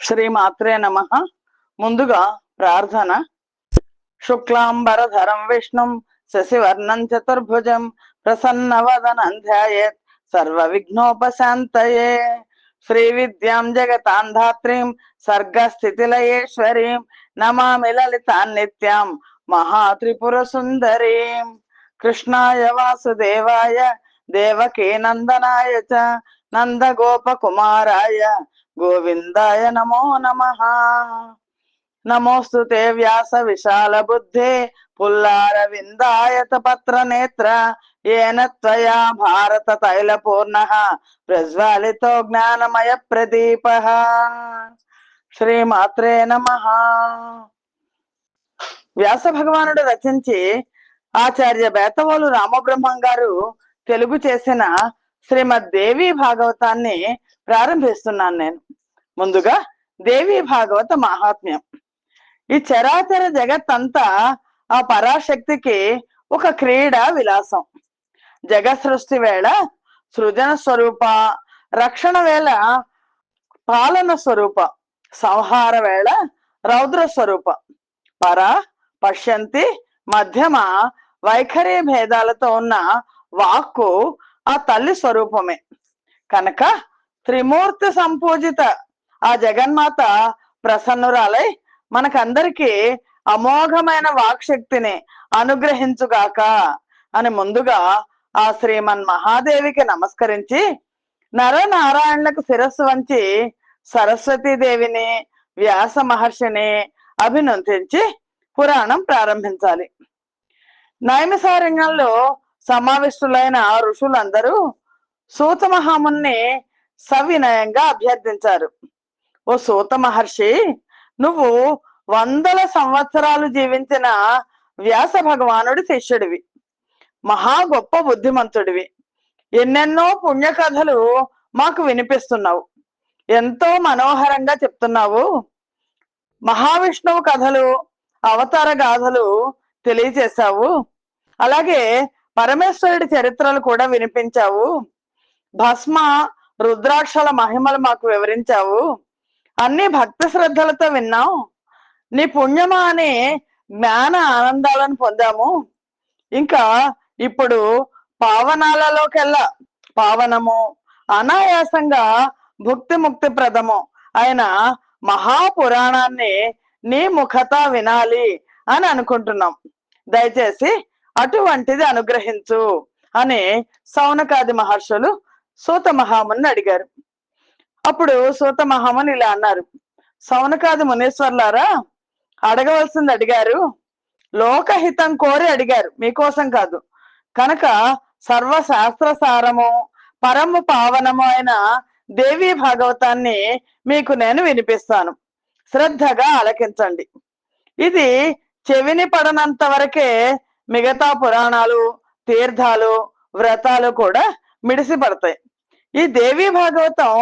శ్రీమాత్రే నమః. ముందుగా ప్రార్థన. శుక్లాంబరధరం విష్ణుం శశివర్ణం చతుర్భుజం ప్రసన్నవదనం ధ్యాయేత్ సర్వ విఘ్నోపశాంతయే. శ్రీ విద్యాం జగతాం ధాత్రీం సర్గస్థితిలయేశ్వరీం నమామి లలితాం నిత్యాం మహాత్రిపుర సుందరీం. కృష్ణాయ వాసుదేవాయ దేవకీ నందనాయ చ నందగోపకుమారాయ గోవిందాయ నమో నమః. నమోస్తుతే వ్యాస విశాల బుద్ధే పుల్లారవిందాయత పత్ర నేత్ర ఏన త్వయా భారత తైలపూర్ణః ప్రజ్వాలితో జ్ఞానమయ ప్రదీపః. శ్రీమాత్రే నమః. వ్యాస భగవానుడు రచించి ఆచార్య బేతవోలు రామబ్రహ్మం గారు తెలుగు చేసిన శ్రీమద్ దేవి భాగవతాన్ని ప్రారంభిస్తున్నాను నేను. ముందుగా దేవి భాగవత మహాత్మ్యం. ఈ చరాచర జగత్తంతా ఆ పరాశక్తికి ఒక క్రీడా విలాసం. జగత్ సృష్టి వేళ సృజన స్వరూప, రక్షణ వేళ పాలన స్వరూప, సంహార వేళ రౌద్ర స్వరూప. పర పశ్యంతి మధ్యమ వైఖరి భేదాలతో ఉన్న వాక్కు ఆ తల్లి స్వరూపమే కనుక త్రిమూర్తి సంపూజిత ఆ జగన్మాత ప్రసన్నురాలై మనకందరికీ అమోఘమైన వాక్శక్తిని అనుగ్రహించుగాక అని ముందుగా ఆ శ్రీమన్ మహాదేవికి నమస్కరించి నరనారాయణులకు శిరస్సు వంచి సరస్వతీదేవిని వ్యాస మహర్షిని అభినందించి పురాణం ప్రారంభించాలి. నైమిసారణ్యంలో సమావిష్టులైన ఋషులందరూ సూత మహాముని సవినయంగా అభ్యర్థించారు. ఓ సూత మహర్షి, నువ్వు 100 సంవత్సరాలు జీవించిన వ్యాస భగవానుడి శిష్యుడివి, మహా గొప్ప బుద్ధిమంతుడివి. ఎన్నెన్నో పుణ్యకథలు మాకు వినిపిస్తున్నావు, ఎంతో మనోహరంగా చెప్తున్నావు. మహావిష్ణువు కథలు, అవతార గాథలు తెలియచేశావు. అలాగే పరమేశ్వరుడి చరిత్రలు కూడా వినిపించావు. భస్మ రుద్రాక్షల మహిమలు మాకు వివరించావు. అన్ని భక్తి శ్రద్ధలతో విన్నాం. నీ పుణ్యమా అని జ్ఞాన ఆనందాలను పొందాము. ఇంకా ఇప్పుడు పావనాలలోకెల్లా పావనము, అనాయాసంగా భుక్తి ముక్తి ప్రదము అయిన మహాపురాణాన్ని నీ ముఖత వినాలి అని అనుకుంటున్నాం. దయచేసి అటువంటిది అనుగ్రహించు అని సౌనకాది మహర్షులు సూత మహాముని అడిగారు. అప్పుడు సూత మహాముని ఇలా అన్నారు: సౌనకాది మునీశ్వర్లారా, అడగవలసింది అడిగారు, లోకహితం కోరి అడిగారు, మీకోసం కాదు. కనుక సర్వశాస్త్ర సారము పరము పావనము అయిన దేవి భాగవతాన్ని మీకు నేను వినిపిస్తాను. శ్రద్ధగా ఆలకించండి. ఇది చెవిని పడనంత వరకే మిగతా పురాణాలు, తీర్థాలు, వ్రతాలు కూడా మిడిసి పడతాయి. ఈ దేవి భాగవతం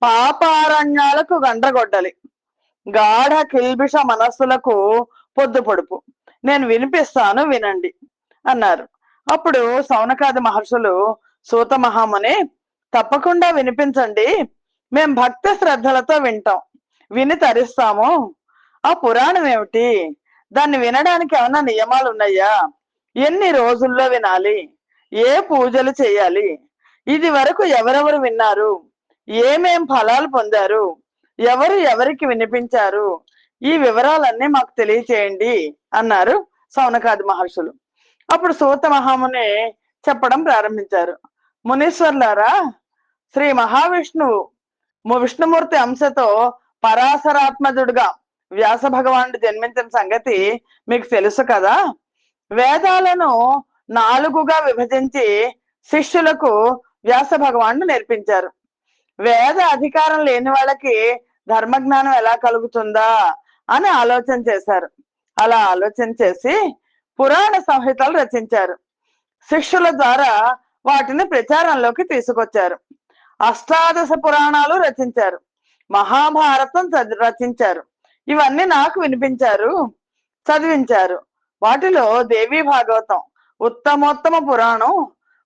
పాపారణ్యాలకు గండ్రగొడ్డలి, గాఢ కిల్బిష మనస్సులకు పొద్దు పొడుపు. నేను వినిపిస్తాను, వినండి అన్నారు. అప్పుడు సౌనకాది మహర్షులు సూత మహాముని, తప్పకుండా వినిపించండి, మేం భక్తి శ్రద్ధలతో వింటాం, విని తరిస్తాము. ఆ పురాణం ఏమిటి? దాన్ని వినడానికి ఏమైనా నియమాలు ఉన్నాయా? ఎన్ని రోజుల్లో వినాలి? ఏ పూజలు చేయాలి? ఇది వరకు ఎవరెవరు విన్నారు? ఏమేం ఫలాలు పొందారు? ఎవరు ఎవరికి వినిపించారు? ఈ వివరాలన్నీ మాకు తెలియచేయండి అన్నారు సౌనకాది మహర్షులు. అప్పుడు సూత మహాముని చెప్పడం ప్రారంభించారు. మునీశ్వర్లారా, శ్రీ మహావిష్ణువు విష్ణుమూర్తి అంశతో పరాశరాత్మజుడుగా వ్యాస భగవానుడు జన్మించిన సంగతి మీకు తెలుసు కదా. వేదాలను 4గా విభజించి శిష్యులకు వ్యాస భగవానుడు నేర్పించారు. వేద అధికారం లేని వాళ్ళకి ధర్మజ్ఞానం ఎలా కలుగుతుందా అని ఆలోచన చేశారు. అలా ఆలోచన చేసి పురాణ సంహితలు రచించారు. శిష్యుల ద్వారా వాటిని ప్రచారంలోకి తీసుకొచ్చారు. అష్టాదశ పురాణాలు రచించారు. మహాభారతం రచించారు. ఇవన్నీ నాకు వినిపించారు, చదివించారు. వాటిలో దేవి భాగవతం ఉత్తమోత్తమ పురాణం,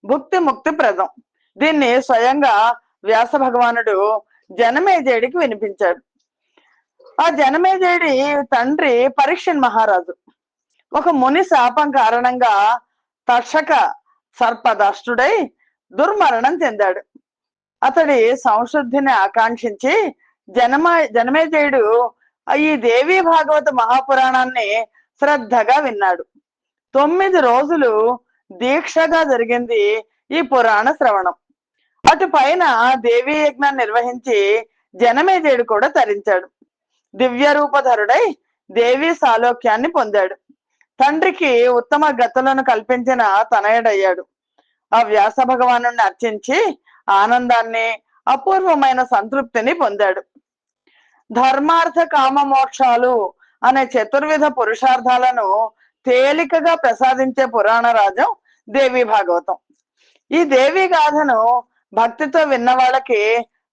భుక్తి ముక్తి ప్రదం. దీన్ని స్వయంగా వ్యాస భగవానుడు జనమేజయుడికి వినిపించాడు. ఆ జనమేజయుడి తండ్రి పరీక్షన్ మహారాజు ఒక ముని శాపం కారణంగా తక్షక సర్పదష్టుడై దుర్మరణం చెందాడు. అతడి సంశుద్ధిని ఆకాంక్షించి జనమేజయుడు ఈ దేవి భాగవత మహాపురాణాన్ని శ్రద్ధగా విన్నాడు. 9 రోజులు దీక్షగా జరిగింది ఈ పురాణ శ్రవణం. అటు పైన దేవీ యజ్ఞం నిర్వహించి జనమేజయుడు కూడా తరించాడు. దివ్య రూపధరుడై దేవీ సాలోక్యాన్ని పొందాడు. తండ్రికి ఉత్తమ గతులను కల్పించిన తనయుడయ్యాడు. ఆ వ్యాస భగవాను అర్చించి ఆనందాన్ని అపూర్వమైన సంతృప్తిని పొందాడు. ధర్మార్థ కామ మోక్షాలు అనే చతుర్విధ పురుషార్థాలను తేలికగా ప్రసాదించే పురాణ రాజం దేవి భాగవతం. ఈ దేవి గాథను భక్తితో విన్న వాళ్ళకి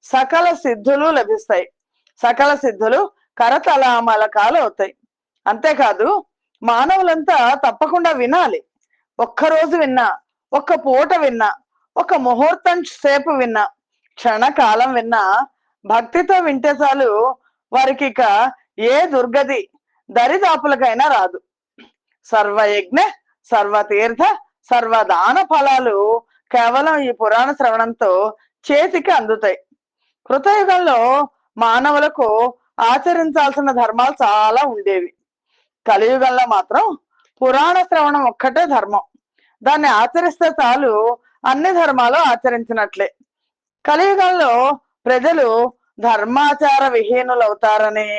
సకల సిద్ధులు లభిస్తాయి. సకల సిద్ధులు కరతలామలకాలు అవుతాయి. అంతేకాదు మానవులంతా తప్పకుండా వినాలి. ఒక్కరోజు విన్నా, ఒక్క పూట విన్నా, ఒక ముహూర్తం సేపు విన్నా, క్షణకాలం విన్నా, భక్తితో వింటే చాలు వారికి ఇక ఏ దుర్గతి దరిదాపులకైనా రాదు. సర్వయజ్ఞ సర్వతీర్థ సర్వదాన ఫలాలు కేవలం ఈ పురాణ శ్రవణంతో చేతికి అందుతాయి. కృతయుగంలో మానవులకు ఆచరించాల్సిన ధర్మాలు చాలా ఉండేవి. కలియుగంలో మాత్రం పురాణ శ్రవణం ఒక్కటే ధర్మం. దాన్ని ఆచరిస్తే చాలు అన్ని ధర్మాలు ఆచరించినట్లే. కలియుగంలో ప్రజలు ధర్మాచార విహీనులవుతారని,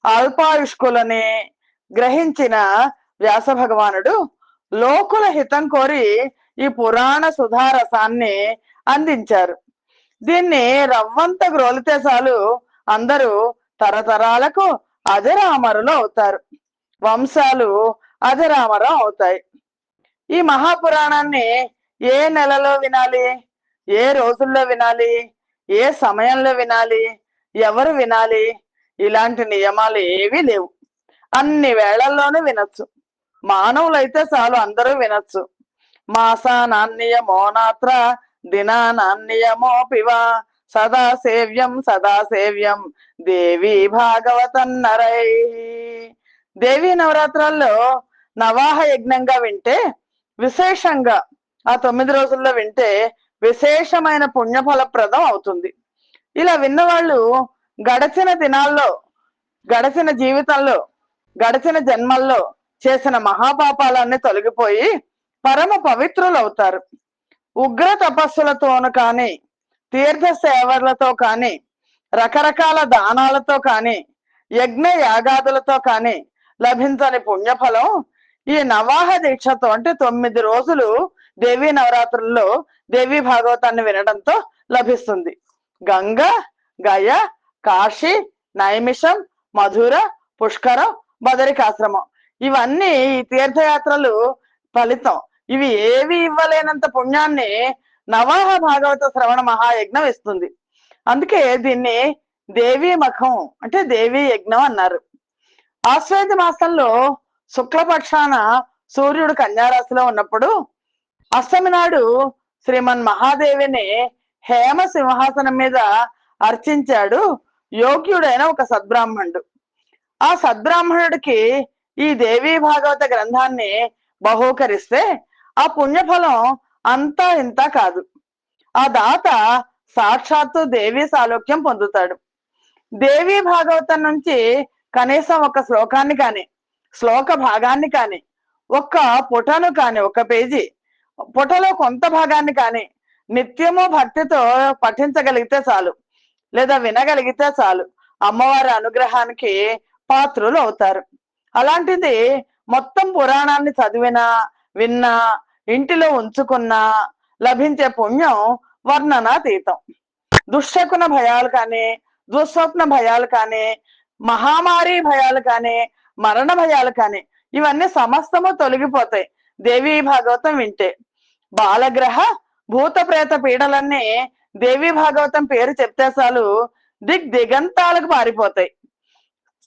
అల్పాయుష్కులని గ్రహించిన వ్యాస భగవానుడు లోకుల హితం కోరి ఈ పురాణ సుధారసాన్ని అందించారు. దీన్ని రవ్వంత గ్రోలితే చాలు అందరూ తరతరాలకు అజరామరులు అవుతారు. వంశాలు అజరామరం అవుతాయి. ఈ మహాపురాణాన్ని ఏ నెలలో వినాలి, ఏ రోజుల్లో వినాలి, ఏ సమయంలో వినాలి, ఎవరు వినాలి, ఇలాంటి నియమాలు ఏవీ లేవు. అన్ని వేళల్లోనూ వినొచ్చు. మానవులైతే చాలు అందరూ వినొచ్చు. మాసానాన్నియమో నాత్ర దినానాన్నియమోపివా సదా సేవ్యం దేవి భాగవతన్నరై. దేవీ నవరాత్రాల్లో నవాహ యజ్ఞంగా వింటే విశేషంగా ఆ 9 రోజుల్లో వింటే విశేషమైన పుణ్యఫలప్రదం అవుతుంది. ఇలా విన్నవాళ్ళు గడచిన దినాల్లో, గడచిన జీవితంలో, గడచిన జన్మల్లో చేసిన మహాపాపాలన్నీ తొలగిపోయి పరమ పవిత్రులు అవుతారు. ఉగ్ర తపస్సులతోను కానీ, తీర్థ సేవలతో కానీ, రకరకాల దానాలతో కానీ, యజ్ఞ యాగాదులతో కానీ లభించని పుణ్యఫలం ఈ నవాహ దీక్షతో అంటే 9 రోజులు దేవీ నవరాత్రుల్లో దేవీ భాగవతాన్ని వినడంతో లభిస్తుంది. గంగ, గయ, కాశీ, నైమిషం, మధుర, పుష్కరం, బదరికాశ్రమం ఇవన్నీ ఈ తీర్థయాత్రలు ఫలితం. ఇవి ఏవి ఇవ్వలేనంత పుణ్యాన్ని నవాహ భాగవత శ్రవణ మహాయజ్ఞం ఇస్తుంది. అందుకే దీన్ని దేవీ మఖం అంటే దేవీ యజ్ఞం అన్నారు. ఆశ్వేత మాసంలో శుక్లపక్షాన సూర్యుడు కన్యారాశిలో ఉన్నప్పుడు అష్టమి నాడు శ్రీమన్ మహాదేవిని హేమ సింహాసనం మీద అర్చించాడు యోగ్యుడైన ఒక సద్బ్రాహ్మణుడు. ఆ సద్బ్రాహ్మణుడికి ఈ దేవీ భాగవత గ్రంథాన్ని బహూకరిస్తే ఆ పుణ్యఫలం అంతా ఇంత కాదు. ఆ దాత సాక్షాత్తు దేవీ సాలోక్యం పొందుతాడు. దేవీ భాగవతం నుంచి కనీసం ఒక శ్లోకాన్ని కానీ, శ్లోక భాగాన్ని కానీ, ఒక్క పుటను కానీ, ఒక పేజీ పుటలో కొంత భాగాన్ని కానీ నిత్యము భక్తితో పఠించగలిగితే చాలు, లేదా వినగలిగితే చాలు అమ్మవారి అనుగ్రహానికి పాత్రులు అవుతారు. అలాంటిది మొత్తం పురాణాన్ని చదివినా, విన్నా, ఇంటిలో ఉంచుకున్నా లభించే పుణ్యం వర్ణనాతీతం. దుశ్శకున భయాలు కానీ, దుస్వప్న భయాలు కానీ, మహామారి భయాలు కానీ, మరణ భయాలు కానీ ఇవన్నీ సమస్తము తొలగిపోతాయి దేవీ భాగవతం వింటే. బాలగ్రహ భూత ప్రేత పీడలన్నీ దేవీ భాగవతం పేరు చెప్తే చాలు దిగంతాలకు పారిపోతాయి.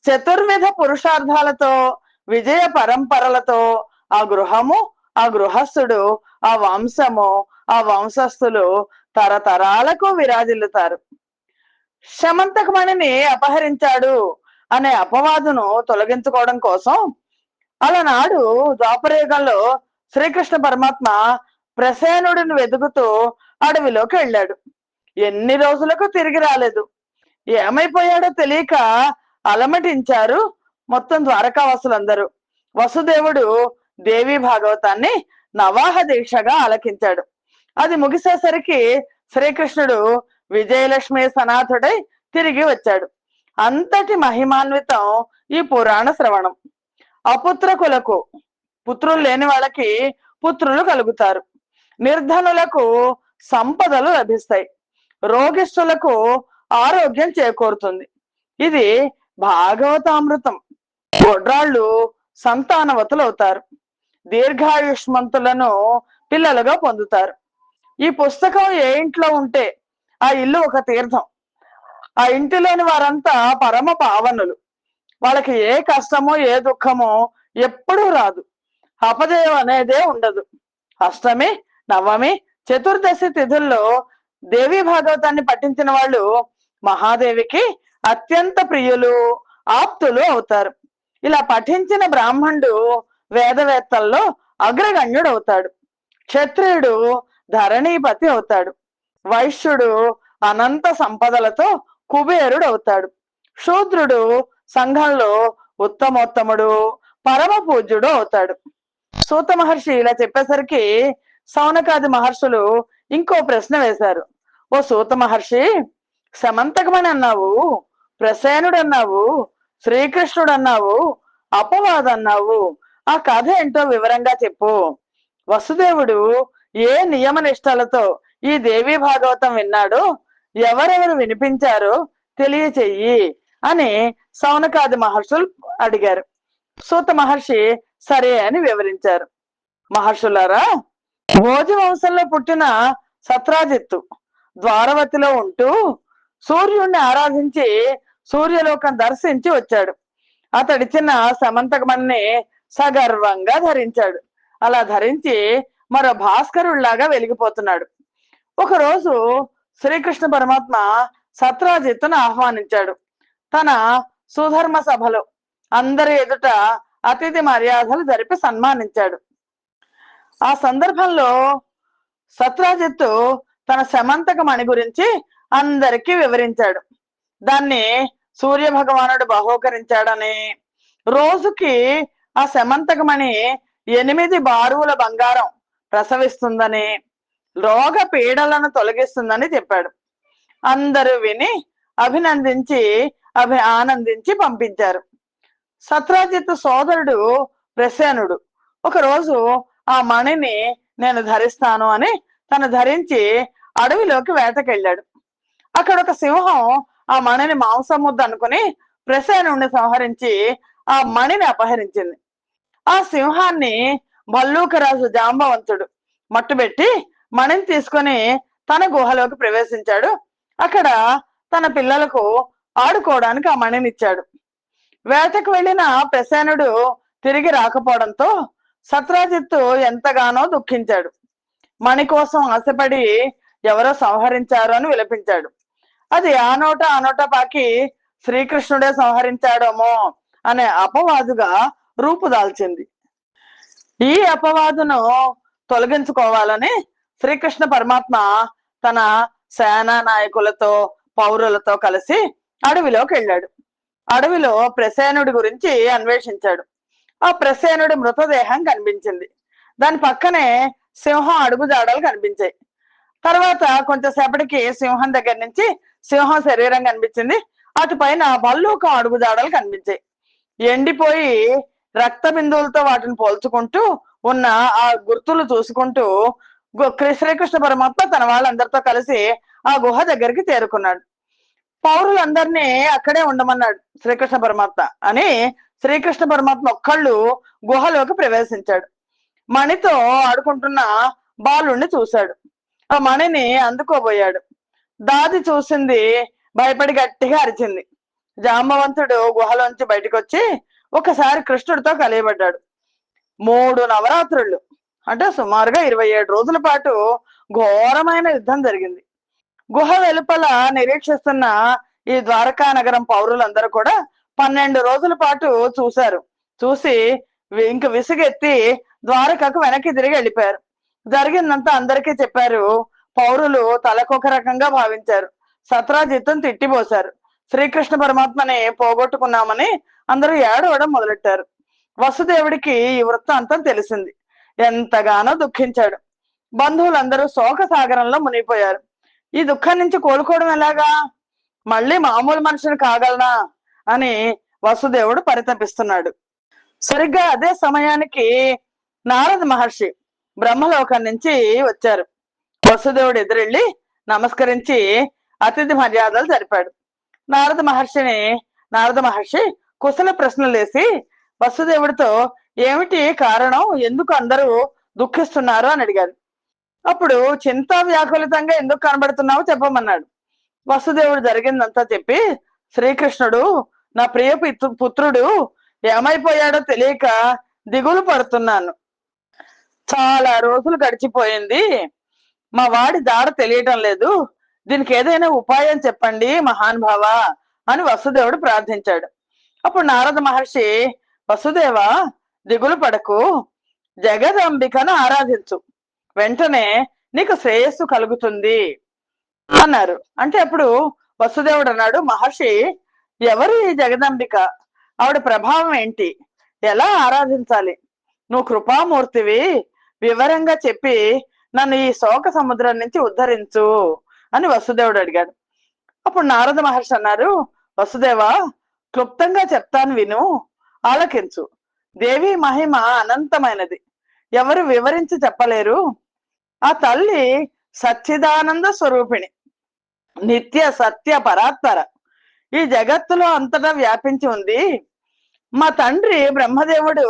చతుర్విధ పురుషార్థాలతో, విజయ పరంపరలతో ఆ గృహము, ఆ గృహస్థుడు, ఆ వంశము, ఆ వంశస్థులు తరతరాలకు విరాజిల్లుతారు. శమంతకమణిని అపహరించాడు అనే అపవాదును తొలగించుకోవడం కోసం అలనాడు ద్వాపరయుగంలో శ్రీకృష్ణ పరమాత్మ ప్రసేనుడిని వెతుకుతూ అడవిలోకి వెళ్ళాడు. ఎన్ని రోజులకు తిరిగి రాలేదు. ఏమైపోయాడో తెలియక అలమటించారు మొత్తం ద్వారకావాసులందరూ. వసుదేవుడు దేవి భాగవతాన్ని నవాహ దీక్షగా ఆలకించాడు. అది ముగిసేసరికి శ్రీకృష్ణుడు విజయలక్ష్మి సనాథుడై తిరిగి వచ్చాడు. అంతటి మహిమాన్వితం ఈ పురాణ శ్రవణం. అపుత్రకులకు, పుత్రులు లేని వాళ్ళకి పుత్రులు కలుగుతారు. నిర్ధనులకు సంపదలు లభిస్తాయి. రోగిష్ఠులకు ఆరోగ్యం చేకూరుతుంది. ఇది భాగవతామృతం. గొడ్రాళ్ళు సంతానవతులు అవుతారు. దీర్ఘాయుష్మంతులను పిల్లలుగా పొందుతారు. ఈ పుస్తకం ఏ ఇంట్లో ఉంటే ఆ ఇల్లు ఒక తీర్థం. ఆ ఇంటిలోని వారంతా పరమ పావనులు. వాళ్ళకి ఏ కష్టమో ఏ దుఃఖమో ఎప్పుడూ రాదు. అపజయం అనేదే ఉండదు. అష్టమి, నవమి, చతుర్దశి తిథుల్లో దేవి భాగవతాన్ని పఠించిన వాళ్ళు మహాదేవికి అత్యంత ప్రియులు, ఆప్తులు అవుతారు. ఇలా పఠించిన బ్రాహ్మణుడు వేదవేత్తల్లో అగ్రగణ్యుడు అవుతాడు. క్షత్రియుడు ధరణీపతి అవుతాడు. వైశ్యుడు అనంత సంపదలతో కుబేరుడు అవుతాడు. శూద్రుడు సంఘంలో ఉత్తమోత్తముడు, పరమ పూజ్యుడు అవుతాడు. సూత మహర్షి ఇలా చెప్పేసరికి సౌనకాది మహర్షులు ఇంకో ప్రశ్న వేశారు. ఓ సూత మహర్షి, సమంతకమని అన్నావు, ప్రసేనుడు అన్నావు, శ్రీకృష్ణుడు అన్నావు, అపవాద్ అన్నావు. ఆ కథ ఏంటో వివరంగా చెప్పు. వసుదేవుడు ఏ నియమ నిష్టలతో ఈ దేవి భాగవతం విన్నాడో, ఎవరెవరు వినిపించారో తెలియచెయ్యి అని సౌనకాది మహర్షులు అడిగారు. సూత మహర్షి సరే అని వివరించారు. మహర్షులారా, భోజ వంశంలో పుట్టిన సత్రాజిత్తు ద్వారవతిలో ఉంటూ సూర్యుణ్ణి ఆరాధించి సూర్యలోకం దర్శించి వచ్చాడు. అతడిచ్చిన సమంతకమణిని సగర్వంగా ధరించాడు. అలా ధరించి మరో భాస్కరుడిలాగా వెలిగిపోతున్నాడు. ఒకరోజు శ్రీకృష్ణ పరమాత్మ సత్రాజిత్తును ఆహ్వానించాడు. తన సుధర్మ సభలో అందరి ఎదుట అతిథి మర్యాదలు జరిపి సన్మానించాడు. ఆ సందర్భంలో సత్రాజిత్తు తన సమంతకమణి గురించి అందరికీ వివరించాడు. దాన్ని సూర్య భగవానుడు బహూకరించాడని, రోజుకి ఆ సమంతకమణి 8 బారువుల బంగారం ప్రసవిస్తుందని, రోగ పీడలను తొలగిస్తుందని చెప్పాడు. అందరూ విని అభినందించి ఆనందించి పంపించారు. సత్రాజిత్తు సోదరుడు ప్రసేనుడు ఒకరోజు ఆ మణిని నేను ధరిస్తాను అని తను ధరించి అడవిలోకి వేటకెళ్ళాడు. అక్కడ ఒక సింహం ఆ మణిని మాంసం ముద్ద అనుకుని ప్రసేనుడిని సంహరించి ఆ మణిని అపహరించింది. ఆ సింహాన్ని భల్లూకరాజు జాంబవంతుడు మట్టుబెట్టి మణిని తీసుకొని తన గుహలోకి ప్రవేశించాడు. అక్కడ తన పిల్లలకు ఆడుకోవడానికి ఆ మణినిచ్చాడు. వేటకు వెళ్ళిన ప్రసేనుడు తిరిగి రాకపోవడంతో సత్రాజిత్తు ఎంతగానో దుఃఖించాడు. మణి కోసం ఆశపడి ఎవరో సంహరించారు అని విలపించాడు. అది ఆ నోట పాకి శ్రీకృష్ణుడే సంహరించాడేమో అనే అపవాదుగా రూపుదాల్చింది. ఈ అపవాదును తొలగించుకోవాలని శ్రీకృష్ణ పరమాత్మ తన సేనా నాయకులతో పౌరులతో కలిసి అడవిలోకి వెళ్ళాడు. అడవిలో ప్రసేనుడి గురించి అన్వేషించాడు. ఆ ప్రసేనుడి మృతదేహం కనిపించింది. దాని పక్కనే సింహం అడుగుజాడలు కనిపించాయి. తర్వాత కొంచెంసేపటికి సింహం దగ్గర నుంచి సింహం శరీరం కనిపించింది. అటుపైన భల్లూకం అడుగుజాడలు కనిపించాయి. ఎండిపోయి రక్త బిందువులతో వాటిని పోల్చుకుంటూ ఉన్న ఆ గుర్తులు చూసుకుంటూ శ్రీకృష్ణ పరమాత్మ తన వాళ్ళందరితో కలిసి ఆ గుహ దగ్గరికి చేరుకున్నాడు. పౌరులందరినీ అక్కడే ఉండమన్నాడు శ్రీకృష్ణ పరమాత్మ అని శ్రీకృష్ణ పరమాత్మ ఒక్కళ్ళు గుహలోకి ప్రవేశించాడు. మణితో ఆడుకుంటున్న బాలుణ్ణి చూశాడు. ఆ మణిని అందుకోబోయాడు. దాది చూసింది, భయపడి గట్టిగా అరిచింది. జాంబవంతుడు గుహలోంచి బయటకు వచ్చి ఒకసారి కృష్ణుడితో కలియబడ్డాడు. 3 నవరాత్రులు అంటే సుమారుగా 27 రోజుల పాటు ఘోరమైన యుద్ధం జరిగింది. గుహ వెలుపల నిరీక్షిస్తున్న ఈ ద్వారకా నగరం పౌరులందరూ కూడా 12 రోజుల పాటు చూశారు. చూసి ఇంక విసుగెత్తి ద్వారకకు వెనక్కి తిరిగి వెళ్ళిపోయారు. జరిగిందంతా అందరికీ చెప్పారు. పౌరులు తలకొక రకంగా భావించారు. సత్రాజిత్తుం తిట్టిపోశారు. శ్రీకృష్ణ పరమాత్మని పోగొట్టుకున్నామని అందరూ ఏడవడం మొదలెట్టారు. వసుదేవుడికి ఈ వృత్తాంతం తెలిసింది. ఎంతగానో దుఃఖించాడు. బంధువులందరూ శోక సాగరంలో మునిగిపోయారు. ఈ దుఃఖం నుంచి కోలుకోవడం ఎలాగా? మళ్ళీ మామూలు మనిషిని కాగలనా అని వసుదేవుడు పరితపిస్తున్నాడు. సరిగ్గా అదే సమయానికి నారద మహర్షి బ్రహ్మలోకం నుంచి వచ్చారు. వసుదేవుడు ఎదురెళ్ళి నమస్కరించి అతిథి మర్యాదలు జరిపాడు. నారద మహర్షి కుశల ప్రశ్నలు వేసి వసుదేవుడితో ఏమిటి కారణం, ఎందుకు అందరూ దుఃఖిస్తున్నారు అని అడిగారు. అప్పుడు చింతా వ్యాకులితంగా ఎందుకు కనబడుతున్నావో చెప్పమన్నాడు. వసుదేవుడు జరిగిందంతా చెప్పి, శ్రీకృష్ణుడు నా ప్రియ పుత్రుడు ఏమైపోయాడో తెలియక దిగులు పడుతున్నాను. చాలా రోజులు గడిచిపోయింది, మా వాడి దాడ తెలియటం లేదు, దీనికి ఏదైనా ఉపాయం చెప్పండి మహానుభావ అని వసుదేవుడు ప్రార్థించాడు. అప్పుడు నారద మహర్షి, వసుదేవ దిగులు పడకు, జగదంబికను ఆరాధించు, వెంటనే నీకు శ్రేయస్సు కలుగుతుంది అన్నారు. అంటే అప్పుడు వసుదేవుడు అన్నాడు, మహర్షి ఎవరు ఈ జగదంబిక, ఆవిడ ప్రభావం ఏంటి, ఎలా ఆరాధించాలి, నువ్వు కృపామూర్తివి, వివరంగా చెప్పి నన్ను ఈ శోక సముద్రం నుంచి ఉద్ధరించు అని వసుదేవుడు అడిగాడు. అప్పుడు నారద మహర్షి అన్నారు, వసుదేవ క్లుప్తంగా చెప్తాను విను, ఆలకించు. దేవి మహిమ అనంతమైనది, ఎవరు వివరించి చెప్పలేరు. ఆ తల్లి సచ్చిదానంద స్వరూపిణి, నిత్య సత్య పరాత్పర, ఈ జగత్తులో అంతటా వ్యాపించి ఉంది. మా తండ్రి బ్రహ్మదేవుడు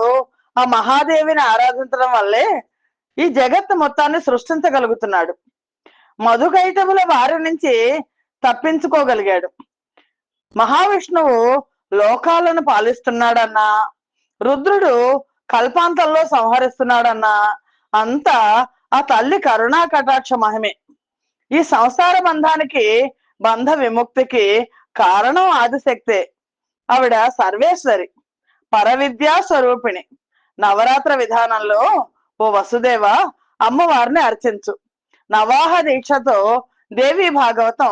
ఆ మహాదేవిని ఆరాధించడం వల్లే ఈ జగత్తు మొత్తాన్ని సృష్టించగలుగుతున్నాడు. మధుకైటముల వారి నుంచి తప్పించుకోగలిగాడు. మహావిష్ణువు లోకాలను పాలిస్తున్నాడన్నా, రుద్రుడు కల్పాంతంలో సంహరిస్తున్నాడన్నా అంతా ఆ తల్లి కరుణా కటాక్ష మహిమే. ఈ సంసార బంధానికి, బంధ విముక్తికి కారణం ఆదిశక్తే. ఆవిడ సర్వేశ్వరి, పరవిద్యా స్వరూపిణి. నవరాత్ర విధానంలో ఓ వసుదేవ అమ్మవారిని అర్చించు. నవాహ దీక్షతో దేవి భాగవతం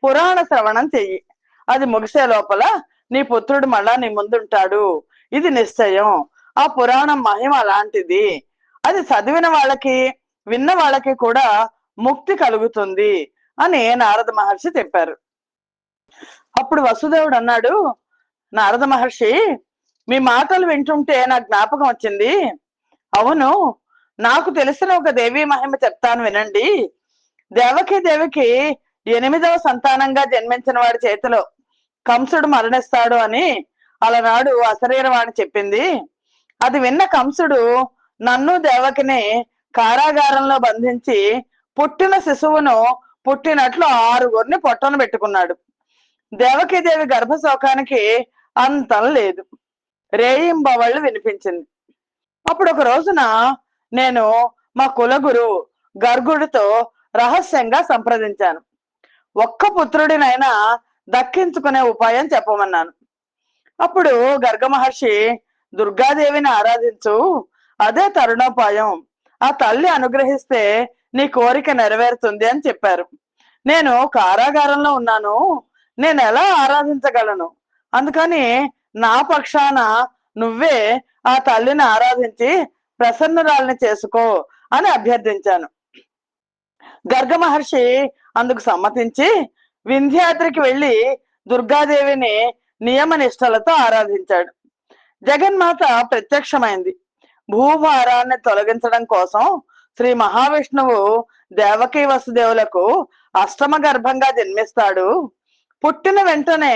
పురాణ శ్రవణం చెయ్యి. అది ముగిసే లోపల నీ పుత్రుడు మళ్ళా నీ ముందుంటాడు, ఇది నిశ్చయం. ఆ పురాణం మహిమ అలాంటిది, అది చదివిన వాళ్ళకి విన్న వాళ్ళకి కూడా ముక్తి కలుగుతుంది అని నారద మహర్షి చెప్పారు. అప్పుడు వసుదేవుడు అన్నాడు, నారద మహర్షి మీ మాటలు వింటుంటే నాకు జ్ఞాపకం వచ్చింది. అవును, నాకు తెలిసిన ఒక దేవీ మహిమ చెప్తాను వినండి. దేవికి 8వ సంతానంగా జన్మించిన వాడి చేతిలో కంసుడు మరణిస్తాడు అని అలనాడు అశరీరవాణి చెప్పింది. అది విన్న కంసుడు నన్ను దేవకిని కారాగారంలో బంధించి పుట్టిన శిశువును పుట్టినట్లు 6గురిని పొట్టను పెట్టుకున్నాడు. దేవి గర్భశోకానికి అంతం లేదు, రేయింబవళ్ళు వినిపించింది. అప్పుడు ఒక రోజున నేను మా కులగురు గర్గుడితో రహస్యంగా సంప్రదించాను. ఒక్క పుత్రుడినైనా దక్కించుకునే ఉపాయం చెప్పమన్నాను. అప్పుడు గర్గ మహర్షి, దుర్గాదేవిని ఆరాధించు, అదే తరుణోపాయం, ఆ తల్లి అనుగ్రహిస్తే నీ కోరిక నెరవేరుతుంది అని చెప్పారు. నేను కారాగారంలో ఉన్నాను, నేను ఎలా ఆరాధించగలను, అందుకని నా పక్షాన నువ్వే ఆ తల్లిని ఆరాధించి ప్రసన్నురాల్ని చేసుకో అని అభ్యర్థించాను. గర్గ మహర్షి అందుకు సమ్మతించి వింధ్యాద్రికి వెళ్ళి దుర్గాదేవిని నియమ నిష్టలతో ఆరాధించాడు. జగన్మాత ప్రత్యక్షమైంది. భూభారాన్ని తొలగించడం కోసం శ్రీ మహావిష్ణువు దేవకీ వసుదేవులకు అష్టమ గర్భంగా జన్మిస్తాడు. పుట్టిన వెంటనే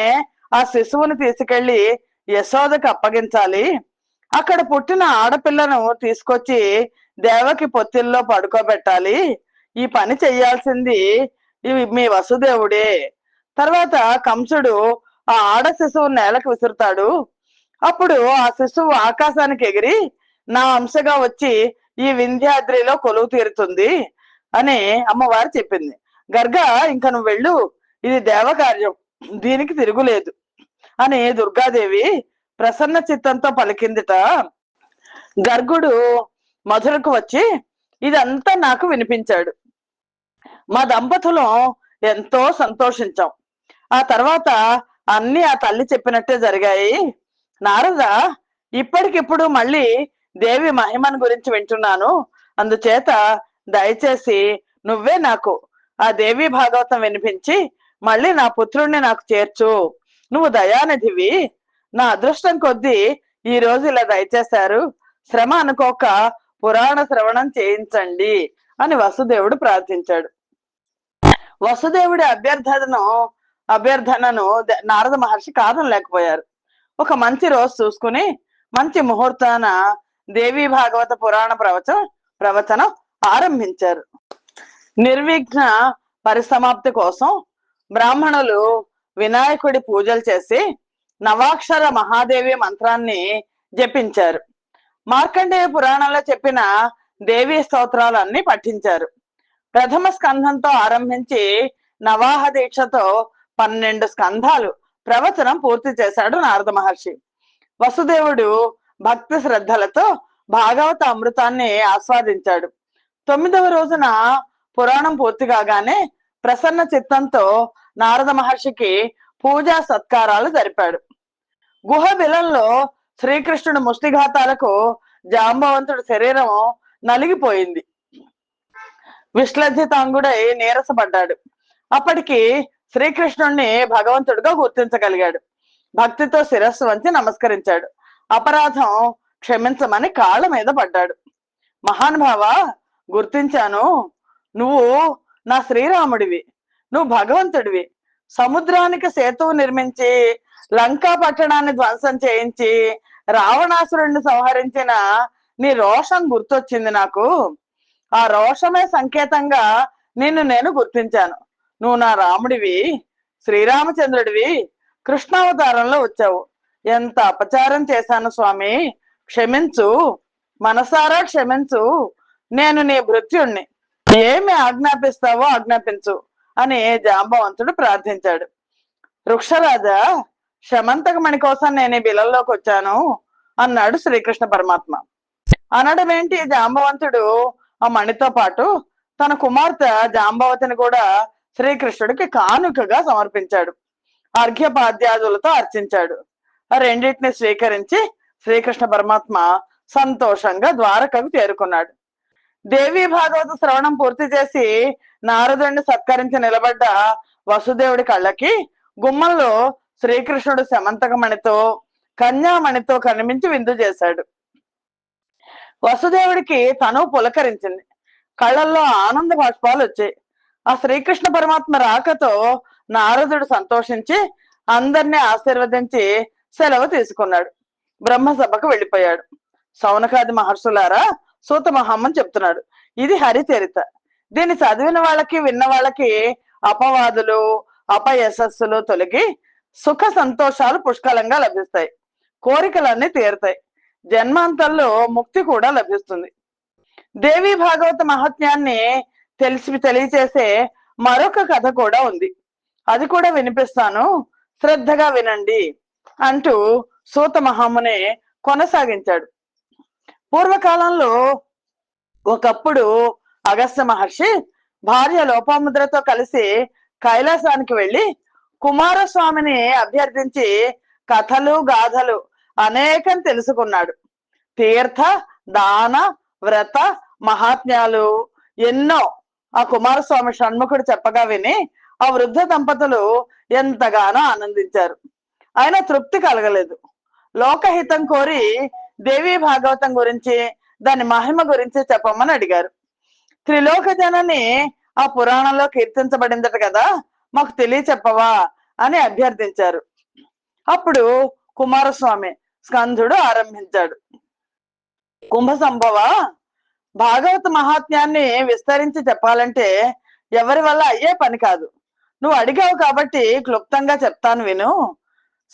ఆ శిశువుని తీసుకెళ్లి యశోదకు అప్పగించాలి. అక్కడ పుట్టిన ఆడపిల్లను తీసుకొచ్చి దేవకి పొత్తిల్లో పడుకోబెట్టాలి. ఈ పని చెయ్యాల్సింది మీ వసుదేవుడే. తర్వాత కంసుడు ఆ ఆడ శిశువు నేలకు విసురుతాడు. అప్పుడు ఆ శిశువు ఆకాశానికి ఎగిరి నా అంశగా వచ్చి ఈ వింధ్యాద్రిలో కొలువు తీరుతుంది అని అమ్మవారు చెప్పింది. గర్గ, ఇంకా నువ్వు వెళ్ళు, ఇది దేవకార్యం, దీనికి తిరుగులేదు అని దుర్గాదేవి ప్రసన్న చిత్తంతో పలికిందిట. గర్గుడు మధురకు వచ్చి ఇదంతా నాకు వినిపించాడు. మా దంపతులం ఎంతో సంతోషించాం. ఆ తర్వాత అన్ని ఆ తల్లి చెప్పినట్టే జరిగాయి. నారద, ఇప్పటికిప్పుడు మళ్ళీ దేవి మహిమను గురించి వింటున్నాను. అందుచేత దయచేసి నువ్వే నాకు ఆ దేవి భాగవతం వినిపించి మళ్ళీ నా పుత్రుణ్ణి నాకు చేర్చు. నువ్వు దయానిధివి. నా అదృష్టం కొద్దీ ఈ రోజు ఇలా దయచేశారు. శ్రమ అనుకోక పురాణ శ్రవణం చేయించండి అని వసుదేవుడు ప్రార్థించాడు. వసుదేవుడి అభ్యర్థనను నారద మహర్షి కాదనలేకపోయారు. ఒక మంచి రోజు చూసుకుని మంచి ముహూర్తాన దేవి భాగవత పురాణ ప్రవచనం ఆరంభించారు. నిర్విఘ్న పరిసమాప్తి కోసం బ్రాహ్మణులు వినాయకుడి పూజలు చేసి నవాక్షర మహాదేవి మంత్రాన్ని జపించారు. మార్కండేయ పురాణంలో చెప్పిన దేవీ స్తోత్రాలన్నీ పఠించారు. ప్రథమ స్కంధంతో ఆరంభించి నవాహ దీక్షతో 12 స్కంధాలు ప్రవచనం పూర్తి చేశాడు నారద మహర్షి. వసుదేవుడు భక్తి శ్రద్ధలతో భాగవత అమృతాన్ని ఆస్వాదించాడు. 9వ రోజున పురాణం పూర్తి కాగానే ప్రసన్న చిత్తంతో నారద మహర్షికి పూజా సత్కారాలు జరిపాడు. గుహ బిలంలో శ్రీకృష్ణుడు ముష్టిఘాతాలకు జాంబవంతుడి శరీరం నలిగిపోయింది. విశ్లజ్జితాంగుడై నీరసపడ్డాడు. అప్పటికి శ్రీకృష్ణుణ్ణి భగవంతుడిగా గుర్తించగలిగాడు. భక్తితో శిరస్సు వంచి నమస్కరించాడు. అపరాధం క్షమించమని కాళ్ళ మీద పడ్డాడు. మహానుభావ, గుర్తించాను. నువ్వు నా శ్రీరాముడివి. నువ్వు భగవంతుడివి. సముద్రానికి సేతువు నిర్మించి లంకా పట్టణాన్ని ధ్వంసం చేయించి రావణాసురుణ్ణి సంహరించిన నీ రోషం గుర్తొచ్చింది నాకు. ఆ రోషమే సంకేతంగా నేను గుర్తించాను. నువ్వు నా రాముడివి, శ్రీరామచంద్రుడివి. కృష్ణావతారంలో వచ్చావు. ఎంత అపచారం చేశాను స్వామి, క్షమించు, మనసారా క్షమించు. నేను నీ భృత్యుణ్ణి. ఏమి ఆజ్ఞాపిస్తావో ఆజ్ఞాపించు అని జాంబవంతుడు ప్రార్థించాడు. వృక్షరాజా, శమంతకమణి కోసం నేను ఈ బిలంలోకి వచ్చాను అన్నాడు శ్రీకృష్ణ పరమాత్మ. అనడం ఏంటి, జాంబవంతుడు ఆ మణితో పాటు తన కుమార్తె జాంబవతిని కూడా శ్రీకృష్ణుడికి కానుకగా సమర్పించాడు. అర్ఘ్యపాద్యాదులతో అర్చించాడు. ఆ రెండింటిని స్వీకరించి శ్రీకృష్ణ పరమాత్మ సంతోషంగా ద్వారకకు చేరుకున్నాడు. దేవి భాగవత శ్రవణం పూర్తి చేసి నారదుడిని సత్కరించి నిలబడ్డ వసుదేవుడి కళ్ళకి గుమ్మంలో శ్రీకృష్ణుడు శమంతకమణితో కన్యామణితో కనిపించి విందు చేశాడు. వసుదేవుడికి తను పులకరించింది. కళ్ళల్లో ఆనంద బాష్పాలు వచ్చాయి. ఆ శ్రీకృష్ణ పరమాత్మ రాకతో నారదుడు సంతోషించి అందరినీ ఆశీర్వదించి సెలవు తీసుకున్నాడు. బ్రహ్మసభకు వెళ్ళిపోయాడు. సౌనకాది మహర్షులారా, సూత మహామని చెప్తున్నాడు, ఇది హరిచరిత. దీన్ని చదివిన వాళ్ళకి విన్న వాళ్ళకి అపవాదులు అపయశస్సులు తొలగి సుఖ సంతోషాలు పుష్కలంగా లభిస్తాయి. కోరికలన్నీ తీరుతాయి. జన్మాంతంలో ముక్తి కూడా లభిస్తుంది. దేవి భాగవత మహాత్మ్యాన్ని తెలియచేసే మరొక కథ కూడా ఉంది. అది కూడా వినిపిస్తాను, శ్రద్ధగా వినండి అంటూ సూత మహాముని కొనసాగించాడు. పూర్వకాలంలో ఒకప్పుడు అగస్త్య మహర్షి భార్య లోపాముద్రతో కలిసి కైలాసానికి వెళ్ళి కుమారస్వామిని అభ్యర్థించి కథలు గాథలు అనేకం తెలుసుకున్నాడు. తీర్థ దాన వ్రత మహాత్మ్యాలు ఎన్నో ఆ కుమారస్వామి షణ్ముఖుడు చెప్పగా విని ఆ వృద్ధ దంపతులు ఎంతగానో ఆనందించారు. ఆయన తృప్తి కలగలేదు. లోకహితం కోరి దేవి భాగవతం గురించి దాని మహిమ గురించి చెప్పమని అడిగారు. త్రిలోక జనని ఆ పురాణంలో కీర్తించబడిందట కదా, మాకు చెప్పవా అని అభ్యర్థించారు. అప్పుడు కుమారస్వామి స్కంధుడు ఆరంభించాడు. కుంభ సంభవ, భాగవత మహాత్మ్యాన్ని విస్తరించి చెప్పాలంటే ఎవరి వల్ల అయ్యే పని కాదు. నువ్వు అడిగావు కాబట్టి క్లుప్తంగా చెప్తాను విను.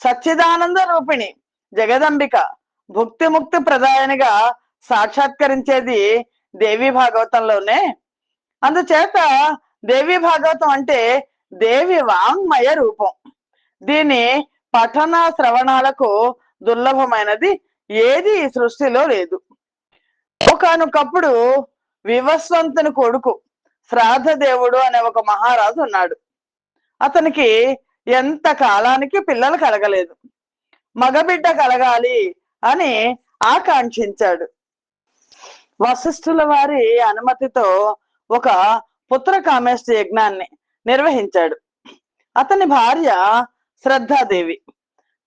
సచ్చిదానంద రూపిణి జగదంబిక భుక్తి ముక్తి ప్రదాయనిగా సాక్షాత్కరించేది దేవి భాగవతంలోనే. అందుచేత దేవి భాగవతం అంటే దేవి వాంగ్మయ రూపం. దీని పఠన శ్రవణాలకు దుర్లభమైనది ఏది ఈ సృష్టిలో లేదు. ఒకానొకప్పుడు వివస్వంతుని కొడుకు శ్రాద్ధదేవుడు అనే ఒక మహారాజు ఉన్నాడు. అతనికి ఎంత కాలానికి పిల్లలు కలగలేదు. మగబిడ్డ కలగాలి అని ఆకాంక్షించాడు. వశిష్ఠుల వారి అనుమతితో ఒక పుత్ర కామేష్టి యజ్ఞాన్ని నిర్వహించాడు. అతని భార్య శ్రద్ధాదేవి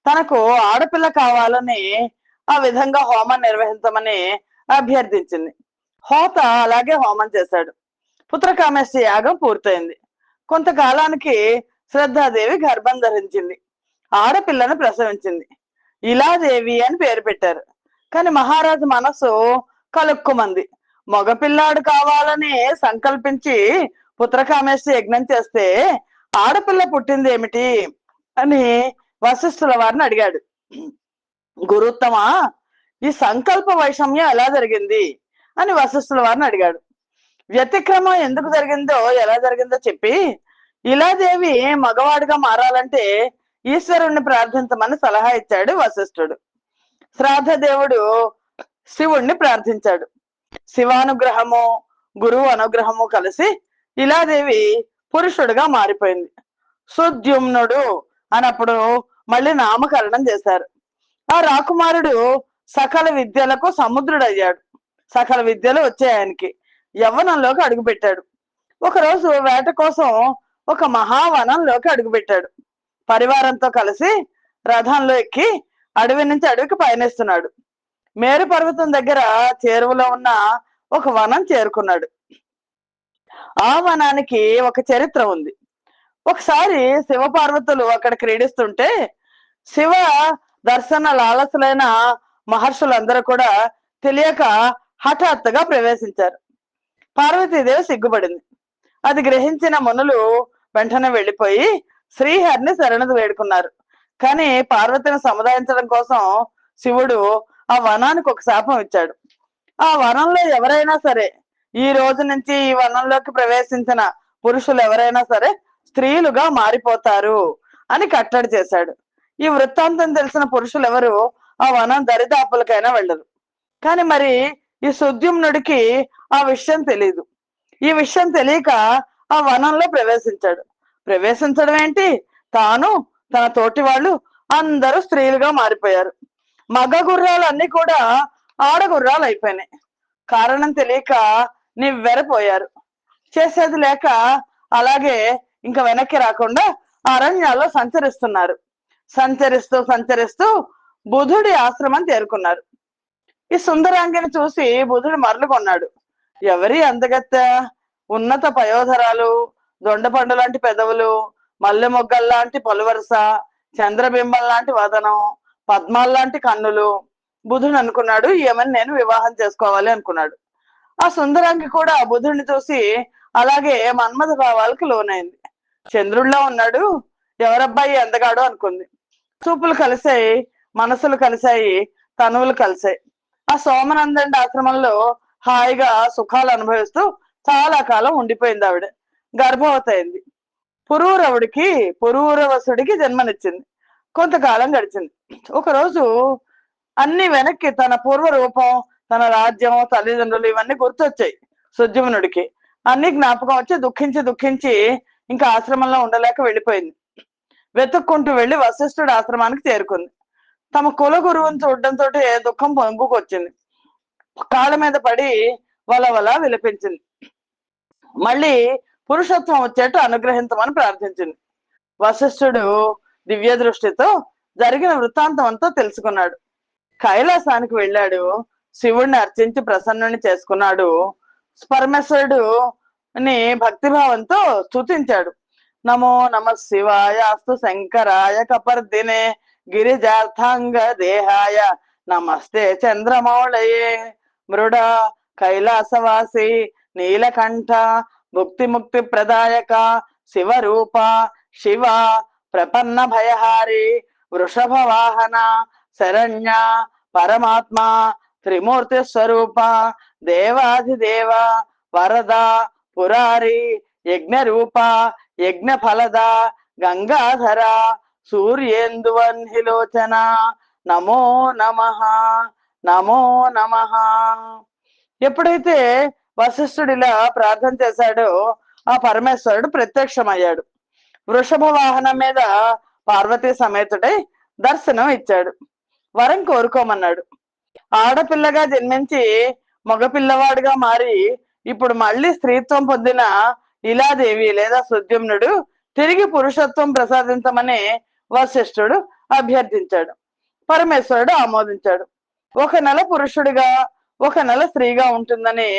తనకు ఆడపిల్ల కావాలని ఆ విధంగా హోమం నిర్వహించమని అభ్యర్థించింది. హోత అలాగే హోమం చేశాడు. పుత్ర కామేష్టి యాగం పూర్తయింది. కొంతకాలానికి శ్రద్ధాదేవి గర్భం ధరించింది. ఆడపిల్లను ప్రసవించింది. ఇలాదేవి అని పేరు పెట్టారు. కానీ మహారాజు మనసు కలుక్కుమంది. మగపిల్లాడు కావాలని సంకల్పించి పుత్రకామేష్టి యజ్ఞం చేస్తే ఆడపిల్ల పుట్టింది ఏమిటి అని వశిష్ఠుల వారిని అడిగాడు. గురుత్తమా, ఈ సంకల్ప వైషమ్యం ఎలా జరిగింది అని వశిష్ఠుల వారిని అడిగాడు. వ్యతిక్రమం ఎందుకు జరిగిందో ఎలా జరిగిందో చెప్పి, ఇలాదేవి మగవాడిగా మారాలంటే ఈశ్వరుణ్ణి ప్రార్థించమని సలహా ఇచ్చాడు వశిష్ఠుడు. శ్రాద్ధదేవుడు శివుణ్ణి ప్రార్థించాడు. శివానుగ్రహము గురువు అనుగ్రహము కలిసి ఇలాదేవి పురుషుడుగా మారిపోయింది. సుద్యుమ్నుడు అన్నప్పుడు మళ్ళీ నామకరణం చేశారు. ఆ రాకుమారుడు సకల విద్యలకు సముద్రుడయ్యాడు. సకల విద్యలు వచ్చాయి ఆయనకి. యవ్వనంలోకి అడుగుపెట్టాడు. ఒకరోజు వేట కోసం ఒక మహావనంలోకి అడుగుపెట్టాడు. పరివారంతో కలిసి రథంలో ఎక్కి అడవి నుంచి అడవికి పయనిస్తున్నాడు. మేరు పర్వతం దగ్గర చేరువలో ఉన్న ఒక వనం చేరుకున్నాడు. ఆ వనానికి ఒక చరిత్ర ఉంది. ఒకసారి శివపార్వతులు అక్కడ క్రీడిస్తుంటే శివ దర్శన లాలసులైన మహర్షులందరూ కూడా తెలియక హఠాత్తుగా ప్రవేశించారు. పార్వతీదేవి సిగ్గుపడింది. అది గ్రహించిన మునులు వెంటనే వెళ్ళిపోయి శ్రీహరిని శరణు వేడుకున్నారు. కానీ పార్వతిని సముదాయించడం కోసం శివుడు ఆ వనానికి ఒక శాపం ఇచ్చాడు. ఆ వనంలో ఎవరైనా సరే, ఈ రోజు నుంచి ఈ వనంలోకి ప్రవేశించిన పురుషులు ఎవరైనా సరే స్త్రీలుగా మారిపోతారు అని కట్టడి చేశాడు. ఈ వృత్తాంతం తెలిసిన పురుషులు ఎవరు ఆ వనం దరిదాపులకైనా వెళ్ళరు. కానీ మరి ఈ సుద్యుమ్నుడికి ఆ విషయం తెలియదు. ఈ విషయం తెలియక ఆ వనంలో ప్రవేశించాడు. ప్రవేశించడం ఏంటి, తాను తన తోటి వాళ్ళు అందరూ స్త్రీలుగా మారిపోయారు. మగ గుర్రాలు అన్ని కూడా ఆడగుర్రాలు అయిపోయినాయి. కారణం తెలియక నివ్వెరపోయారు. చేసేది లేక అలాగే ఇంకా వెనక్కి రాకుండా అరణ్యాల్లో సంచరిస్తున్నారు. సంచరిస్తూ సంచరిస్తూ బుధుడి ఆశ్రమం చేరుకున్నారు. ఈ సుందరాంగిని చూసి బుధుడు మరలు కొన్నాడు. ఎవరి అందగత్త, ఉన్నత పయోధరాలు, దొండపండు లాంటి పెదవులు, మల్లె మొగ్గల్లాంటి పలువరస, చంద్రబింబం లాంటి వదనం, పద్మాల్లాంటి కన్నులు. బుధుడు అనుకున్నాడు, ఏమని నేను వివాహం చేసుకోవాలి అనుకున్నాడు. ఆ సుందరాంగి కూడా బుధుడిని చూసి అలాగే మన్మథ భావాలకు లోనైంది. చంద్రుడిలో ఉన్నాడు, ఎవరబ్బాయి అందగాడు అనుకుంది. చూపులు కలిసాయి, మనసులు కలిసాయి, తనువులు కలిసాయి. ఆ సోమనందండి ఆశ్రమంలో హాయిగా సుఖాలు అనుభవిస్తూ చాలా కాలం ఉండిపోయింది. ఆవిడ గర్భవతి అయింది. పురూరవసుడికి జన్మనిచ్చింది. కొంతకాలం గడిచింది. ఒకరోజు అన్ని వెనక్కి తన పూర్వ రూపం, తన రాజ్యం, తల్లిదండ్రులు ఇవన్నీ గుర్తొచ్చాయి సుద్యుమ్నుడికి. అన్ని జ్ఞాపకం వచ్చి దుఃఖించి దుఃఖించి ఇంకా ఆశ్రమంలో ఉండలేక వెళ్ళిపోయింది. వెతుక్కుంటూ వెళ్ళి వశిష్ఠుడి ఆశ్రమానికి చేరుకుంది. తమ కుల గురువుని చూడడంతో దుఃఖం పొంగుకొచ్చింది. కాళ్ళ మీద పడి వలవల విలపించింది. మళ్ళీ పురుషత్వం వచ్చేట్టు అనుగ్రహించమని ప్రార్థించింది. వశిష్ఠుడు దివ్య దృష్టితో జరిగిన వృత్తాంతం అంతా తెలుసుకున్నాడు. కైలాసానికి వెళ్ళాడు. శివుణ్ణి అర్చించి ప్రసన్నుని చేసుకున్నాడు. పరమేశ్వరుడు ని భక్తిభావంతో స్తుతించాడు. నమో నమ శివాయ అస్తు శంకరాయ కపర్దినే గిరిజార్థాంగ దేహాయ నమస్తే చంద్రమౌళయే మృడ కైలాసవాసి నీలకంఠ భుక్తి ముక్తి ప్రదాయక శివరూప శివ ప్రపన్న భయహారి వృషభ వాహన శరణ్య పరమాత్మ త్రిమూర్తి స్వరూప దేవాధిదేవ వరద పురారి యజ్ఞ రూప యజ్ఞ ఫలద గంగాధర సూర్యేందువన్హిలోచన నమో నమః నమో నమః. ఎప్పుడైతే వశిష్ఠుడు ఇలా ప్రార్థన చేశాడో ఆ పరమేశ్వరుడు ప్రత్యక్షమయ్యాడు. వృషభ వాహనం మీద పార్వతీ సమేతుడై దర్శనం ఇచ్చాడు. వరం కోరుకోమన్నాడు. ఆడపిల్లగా జన్మించి మగపిల్లవాడుగా మారి ఇప్పుడు మళ్ళీ స్త్రీత్వం పొందిన ఇలాదేవి లేదా సుద్యుమ్నుడు తిరిగి పురుషత్వం ప్రసాదించమని వశిష్ఠుడు అభ్యర్థించాడు. పరమేశ్వరుడు ఆమోదించాడు. 1 నెల పురుషుడిగా 1 నెల స్త్రీగా ఉంటుందని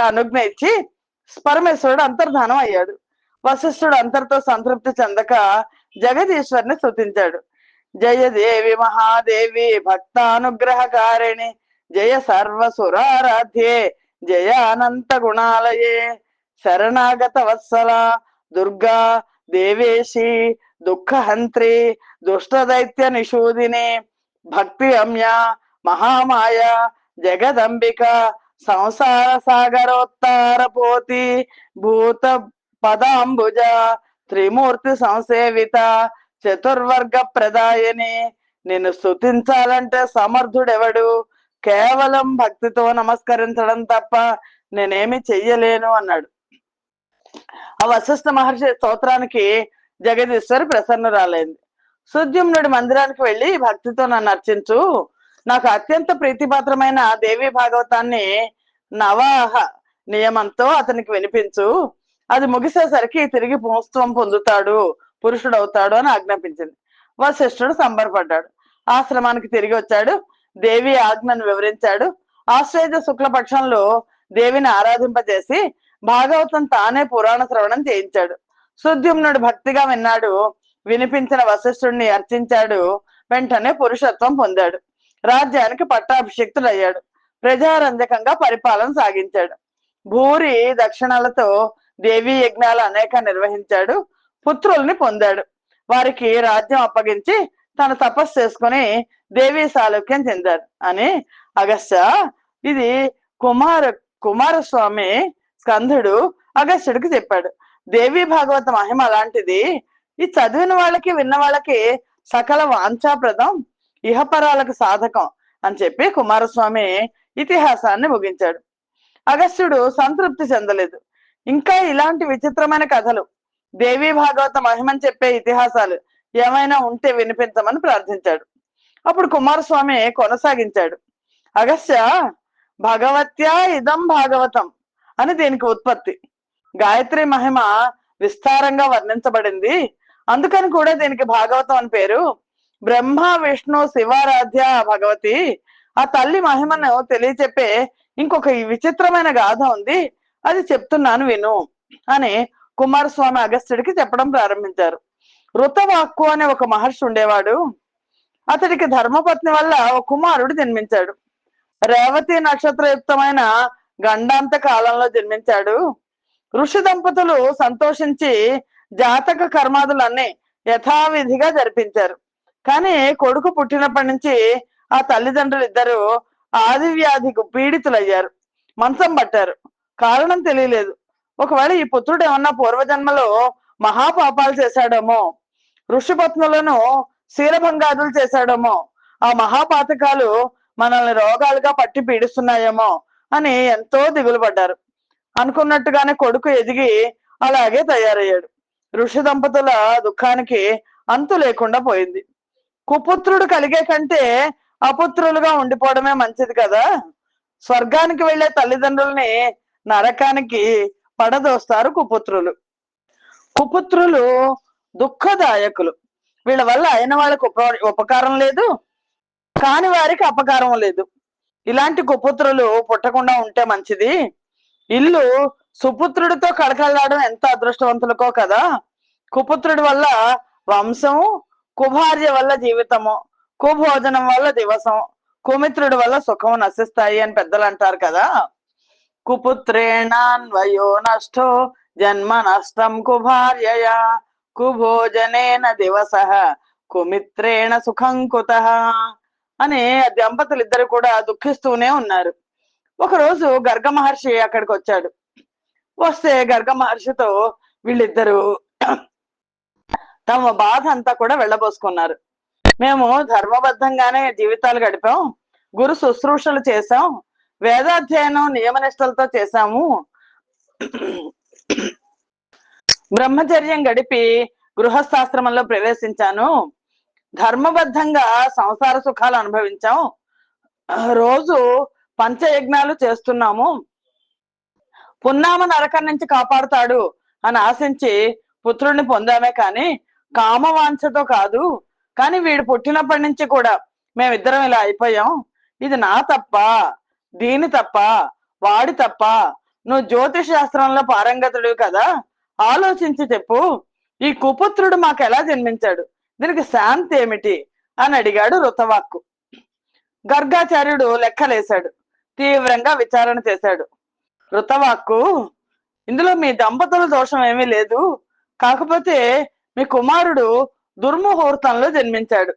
అనుజ్ఞ ఇచ్చి పరమేశ్వరుడు అంతర్ధానం అయ్యాడు. వశిష్ఠుడు అంతటితో సంతృప్తి చెందక జగదీశ్వరిని స్తుతించాడు. జయదేవి మహాదేవి భక్తానుగ్రహకారిణి జయ సర్వసురారాధ్యే జయ అనంత గుణాలయే శరణాగత వత్సల దుర్గా దేవేశి దుఃఖహంత్రి దుష్టదైత్య నిషూదిని భక్తి అమ్య మహామాయ జగదంబిక సంసార సాగరోత్తార పోతి భూత పదాంబుజ త్రిమూర్తి సంసేవిత చతుర్వర్గ ప్రదాయని. నిన్ను స్తుతించాలంటే సమర్థుడెవడు? కేవలం భక్తితో నమస్కరించడం తప్ప నేనేమి చెయ్యలేను అన్నాడు. ఆ వశిష్ఠ మహర్షి స్తోత్రానికి జగదీశ్వరి ప్రసన్నురాలైంది. సుద్యుమ్నుడి మందిరానికి వెళ్ళి భక్తితో నన్ను అర్చించు, నాకు అత్యంత ప్రీతిపాత్రమైన దేవి భాగవతాన్ని నవాహ నియమంతో అతనికి వినిపించు, అది ముగిసేసరికి తిరిగి పుంస్త్వం పొందుతాడు, పురుషుడవుతాడు అని ఆజ్ఞాపించింది. వశిష్ఠుడు సంబరపడ్డాడు. ఆశ్రమానికి తిరిగి వచ్చాడు. దేవి ఆజ్ఞను వివరించాడు. ఆశ్వేజ శుక్లపక్షంలో దేవిని ఆరాధింపజేసి భాగవతం తానే పురాణ శ్రవణం చేయించాడు. సుద్యుమ్నుడు భక్తిగా విన్నాడు. వినిపించిన వశిష్ఠుడిని అర్చించాడు. వెంటనే పురుషత్వం పొందాడు. రాజ్యానికి పట్టాభిషిక్తుడయ్యాడు. ప్రజారంజకంగా పరిపాలన సాగించాడు. భూరి దక్షిణాలతో దేవీ యజ్ఞాలు అనేక నిర్వహించాడు. పుత్రుల్ని పొందాడు. వారికి రాజ్యం అప్పగించి తను తపస్సు చేసుకుని దేవీ సాలోక్యం చెందారు అని అగస్త్య ఇది కుమారస్వామి స్కంధుడు అగస్త్యుడికి చెప్పాడు. దేవి భాగవత మహిమ అలాంటిది. ఈ చదివిన వాళ్ళకి విన్న వాళ్ళకి సకల వాంఛాప్రదం, ఇహపరాలకు సాధకం అని చెప్పి కుమారస్వామి ఇతిహాసాన్ని ముగించాడు. అగస్త్యుడు సంతృప్తి చెందలేదు. ఇంకా ఇలాంటి విచిత్రమైన కథలు, దేవి భాగవత మహిమని చెప్పే ఇతిహాసాలు ఏమైనా ఉంటే వినిపించమని ప్రార్థించాడు. అప్పుడు కుమారస్వామి కొనసాగించాడు. అగస్త్య, భగవత్యా ఇదం భాగవతం అని దీనికి ఉత్పత్తి. గాయత్రి మహిమ విస్తారంగా వర్ణించబడింది, అందుకని కూడా దీనికి భాగవతం అని పేరు. బ్రహ్మ విష్ణు శివారాధ్య భగవతి, ఆ తల్లి మహిమను తెలియచెప్పే ఇంకొక విచిత్రమైన గాథ ఉంది, అది చెప్తున్నాను విను అని కుమారస్వామి అగస్త్యుడికి చెప్పడం ప్రారంభించారు. ఋతవాక్కు అనే ఒక మహర్షి ఉండేవాడు. అతడికి ధర్మపత్ని వల్ల ఒక కుమారుడు జన్మించాడు. రేవతి నక్షత్రయుక్తమైన గండాంత కాలంలో జన్మించాడు. ఋషి దంపతులు సంతోషించి జాతక కర్మాదులన్నీ యథావిధిగా జరిపించారు. కానీ కొడుకు పుట్టినప్పటి నుంచి ఆ తల్లిదండ్రులు ఇద్దరు ఆదివ్యాధికి పీడితులయ్యారు. మంచం పట్టారు. కారణం తెలియలేదు. ఒకవేళ ఈ పుత్రుడు ఏమన్నా పూర్వజన్మలో మహాపాపాలు చేశాడేమో, ఋషిపత్నులను శీలభంగాదులు చేశాడేమో, ఆ మహాపాతకాలు మనల్ని రోగాలుగా పట్టి పీడిస్తున్నాయేమో అని ఎంతో దిగులు పడ్డారు. అనుకున్నట్టుగానే కొడుకు ఎదిగి అలాగే తయారయ్యాడు. ఋషి దంపతుల దుఃఖానికి అంతు లేకుండా పోయింది. కుపుత్రుడు కలిగే కంటే అపుత్రులుగా ఉండిపోవడమే మంచిది కదా. స్వర్గానికి వెళ్లే తల్లిదండ్రుల్ని నరకానికి పడదోస్తారు కుపుత్రులు. కుపుత్రులు దుఃఖదాయకులు. వీళ్ళ వల్ల అయిన వాళ్ళకి ఉపకారం లేదు, కాని వారికి అపకారం లేదు. ఇలాంటి కుపుత్రులు పుట్టకుండా ఉంటే మంచిది. ఇల్లు సుపుత్రుడితో కడకలాడడం ఎంత అదృష్టవంతులకో కదా. కుపుత్రుడి వల్ల వంశం, కుభార్య వల్ల జీవితము, కుభోజనం వల్ల దివసం, కుమిత్రుడి వల్ల సుఖం నశిస్తాయి అని పెద్దలు అంటారు కదా. కుపుత్రేణాన్వయో నష్టో జన్మ నష్టం కుభార్యయా కుభోజనేన దివస కుమిత్రేణ సుఖం కుతః అని దంపతులు ఇద్దరు కూడా దుఃఖిస్తూనే ఉన్నారు. ఒకరోజు గర్గ మహర్షి అక్కడికి వచ్చాడు. వస్తే గర్గ మహర్షితో వీళ్ళిద్దరు తమ బాధ అంతా కూడా వెళ్ళబోసుకున్నారు. మేము ధర్మబద్ధంగానే జీవితాలు గడిపాం, గురు శుశ్రూషలు చేశాం, వేదాధ్యయనం నియమనిష్టలతో చేశాము, బ్రహ్మచర్యం గడిపి గృహస్థాశ్రమంలో ప్రవేశించాను, ధర్మబద్ధంగా సంసార సుఖాలు అనుభవించాం, రోజు పంచయజ్ఞాలు చేస్తున్నాము, పున్నామ నరకం నుంచి కాపాడుతాడు అని ఆశించి పుత్రుడిని పొందామే కానీ కామవాంఛతో కాదు. కానీ వీడు పుట్టినప్పటి నుంచి కూడా మేమిద్దరం ఇలా అయిపోయాం. ఇది నా తప్ప, దీని తప్ప, వాడి తప్ప? నువ్వు జ్యోతిష్ శాస్త్రంలో పారంగతుడు కదా, ఆలోచించి చెప్పు. ఈ కుపుత్రుడు మాకు ఎలా జన్మించాడు? దీనికి శాంతి ఏమిటి అని అడిగాడు ఋతవాక్కు. గర్గాచార్యుడు లెక్కలేశాడు, తీవ్రంగా విచారణ చేశాడు. ఋతవాక్కు, ఇందులో మీ దంపతుల దోషం ఏమీ లేదు, కాకపోతే మీ కుమారుడు దుర్ముహూర్తంలో జన్మించాడు,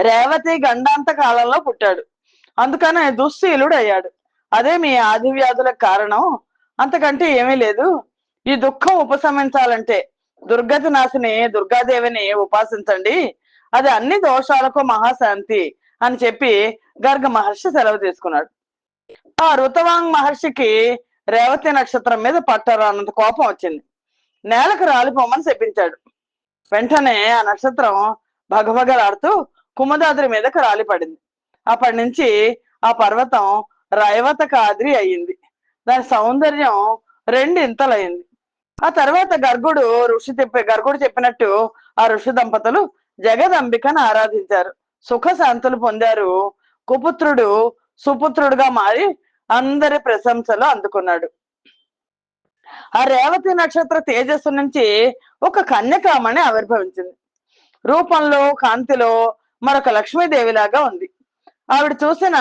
రేవతి గండాంత కాలంలో పుట్టాడు, అందుకనే దుశ్శీలుడు అయ్యాడు. అదే మీ ఆది వ్యాధులకు కారణం, అంతకంటే ఏమీ లేదు. ఈ దుఃఖం ఉపశమించాలంటే దుర్గతి నాశిని దుర్గాదేవిని ఉపాసించండి, అది అన్ని దోషాలకు మహాశాంతి అని చెప్పి గర్గ మహర్షి సెలవు తీసుకున్నాడు. ఆ ఋతవాంగ్ మహర్షికి రేవతి నక్షత్రం మీద పట్టరానంత కోపం వచ్చింది. నేలకు రాలిపోమని చెప్పించాడు. వెంటనే ఆ నక్షత్రం భగభగలాడుతూ కుమదాద్రి మీదకు రాలిపడింది. అప్పటి నుంచి ఆ పర్వతం రైవతకాద్రి అయ్యింది. దాని సౌందర్యం రెండింతలైంది. ఆ తర్వాత గర్గుడు చెప్పినట్టు ఆ ఋషి దంపతులు జగదంబికను ఆరాధించారు, సుఖశాంతులు పొందారు. కుపుత్రుడు సుపుత్రుడుగా మారి అందరి ప్రశంసలు అందుకున్నాడు. ఆ రేవతి నక్షత్ర తేజస్సు నుంచి ఒక కన్యకామణి ఆవిర్భవించింది. రూపంలో కాంతిలో మరొక లక్ష్మీదేవిలాగా ఉంది. ఆవిడ చూసిన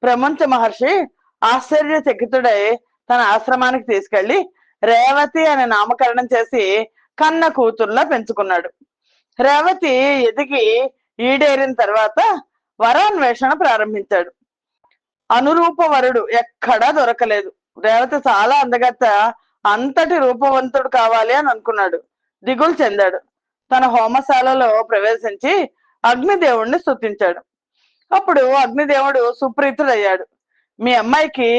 ప్రమంచ మహర్షి ఆశ్చర్యచకితుడై తన ఆశ్రమానికి తీసుకెళ్లి రేవతి అనే నామకరణం చేసి కన్న కూతుర్లా పెంచుకున్నాడు. రేవతి ఎదిగి ఈడేరిన తర్వాత వరాన్వేషణ ప్రారంభించాడు. అనురూప వరుడు ఎక్కడా దొరకలేదు. రేవతి చాలా అందగత్త, అంతటి రూపవంతుడు కావాలి అని అనుకున్నాడు. దిగులు చెందాడు. తన హోమశాలలో ప్రవేశించి అగ్నిదేవుణ్ణి స్తుతించాడు. అప్పుడు అగ్నిదేవుడు సుప్రీతుడయ్యాడు. మీ అమ్మాయికి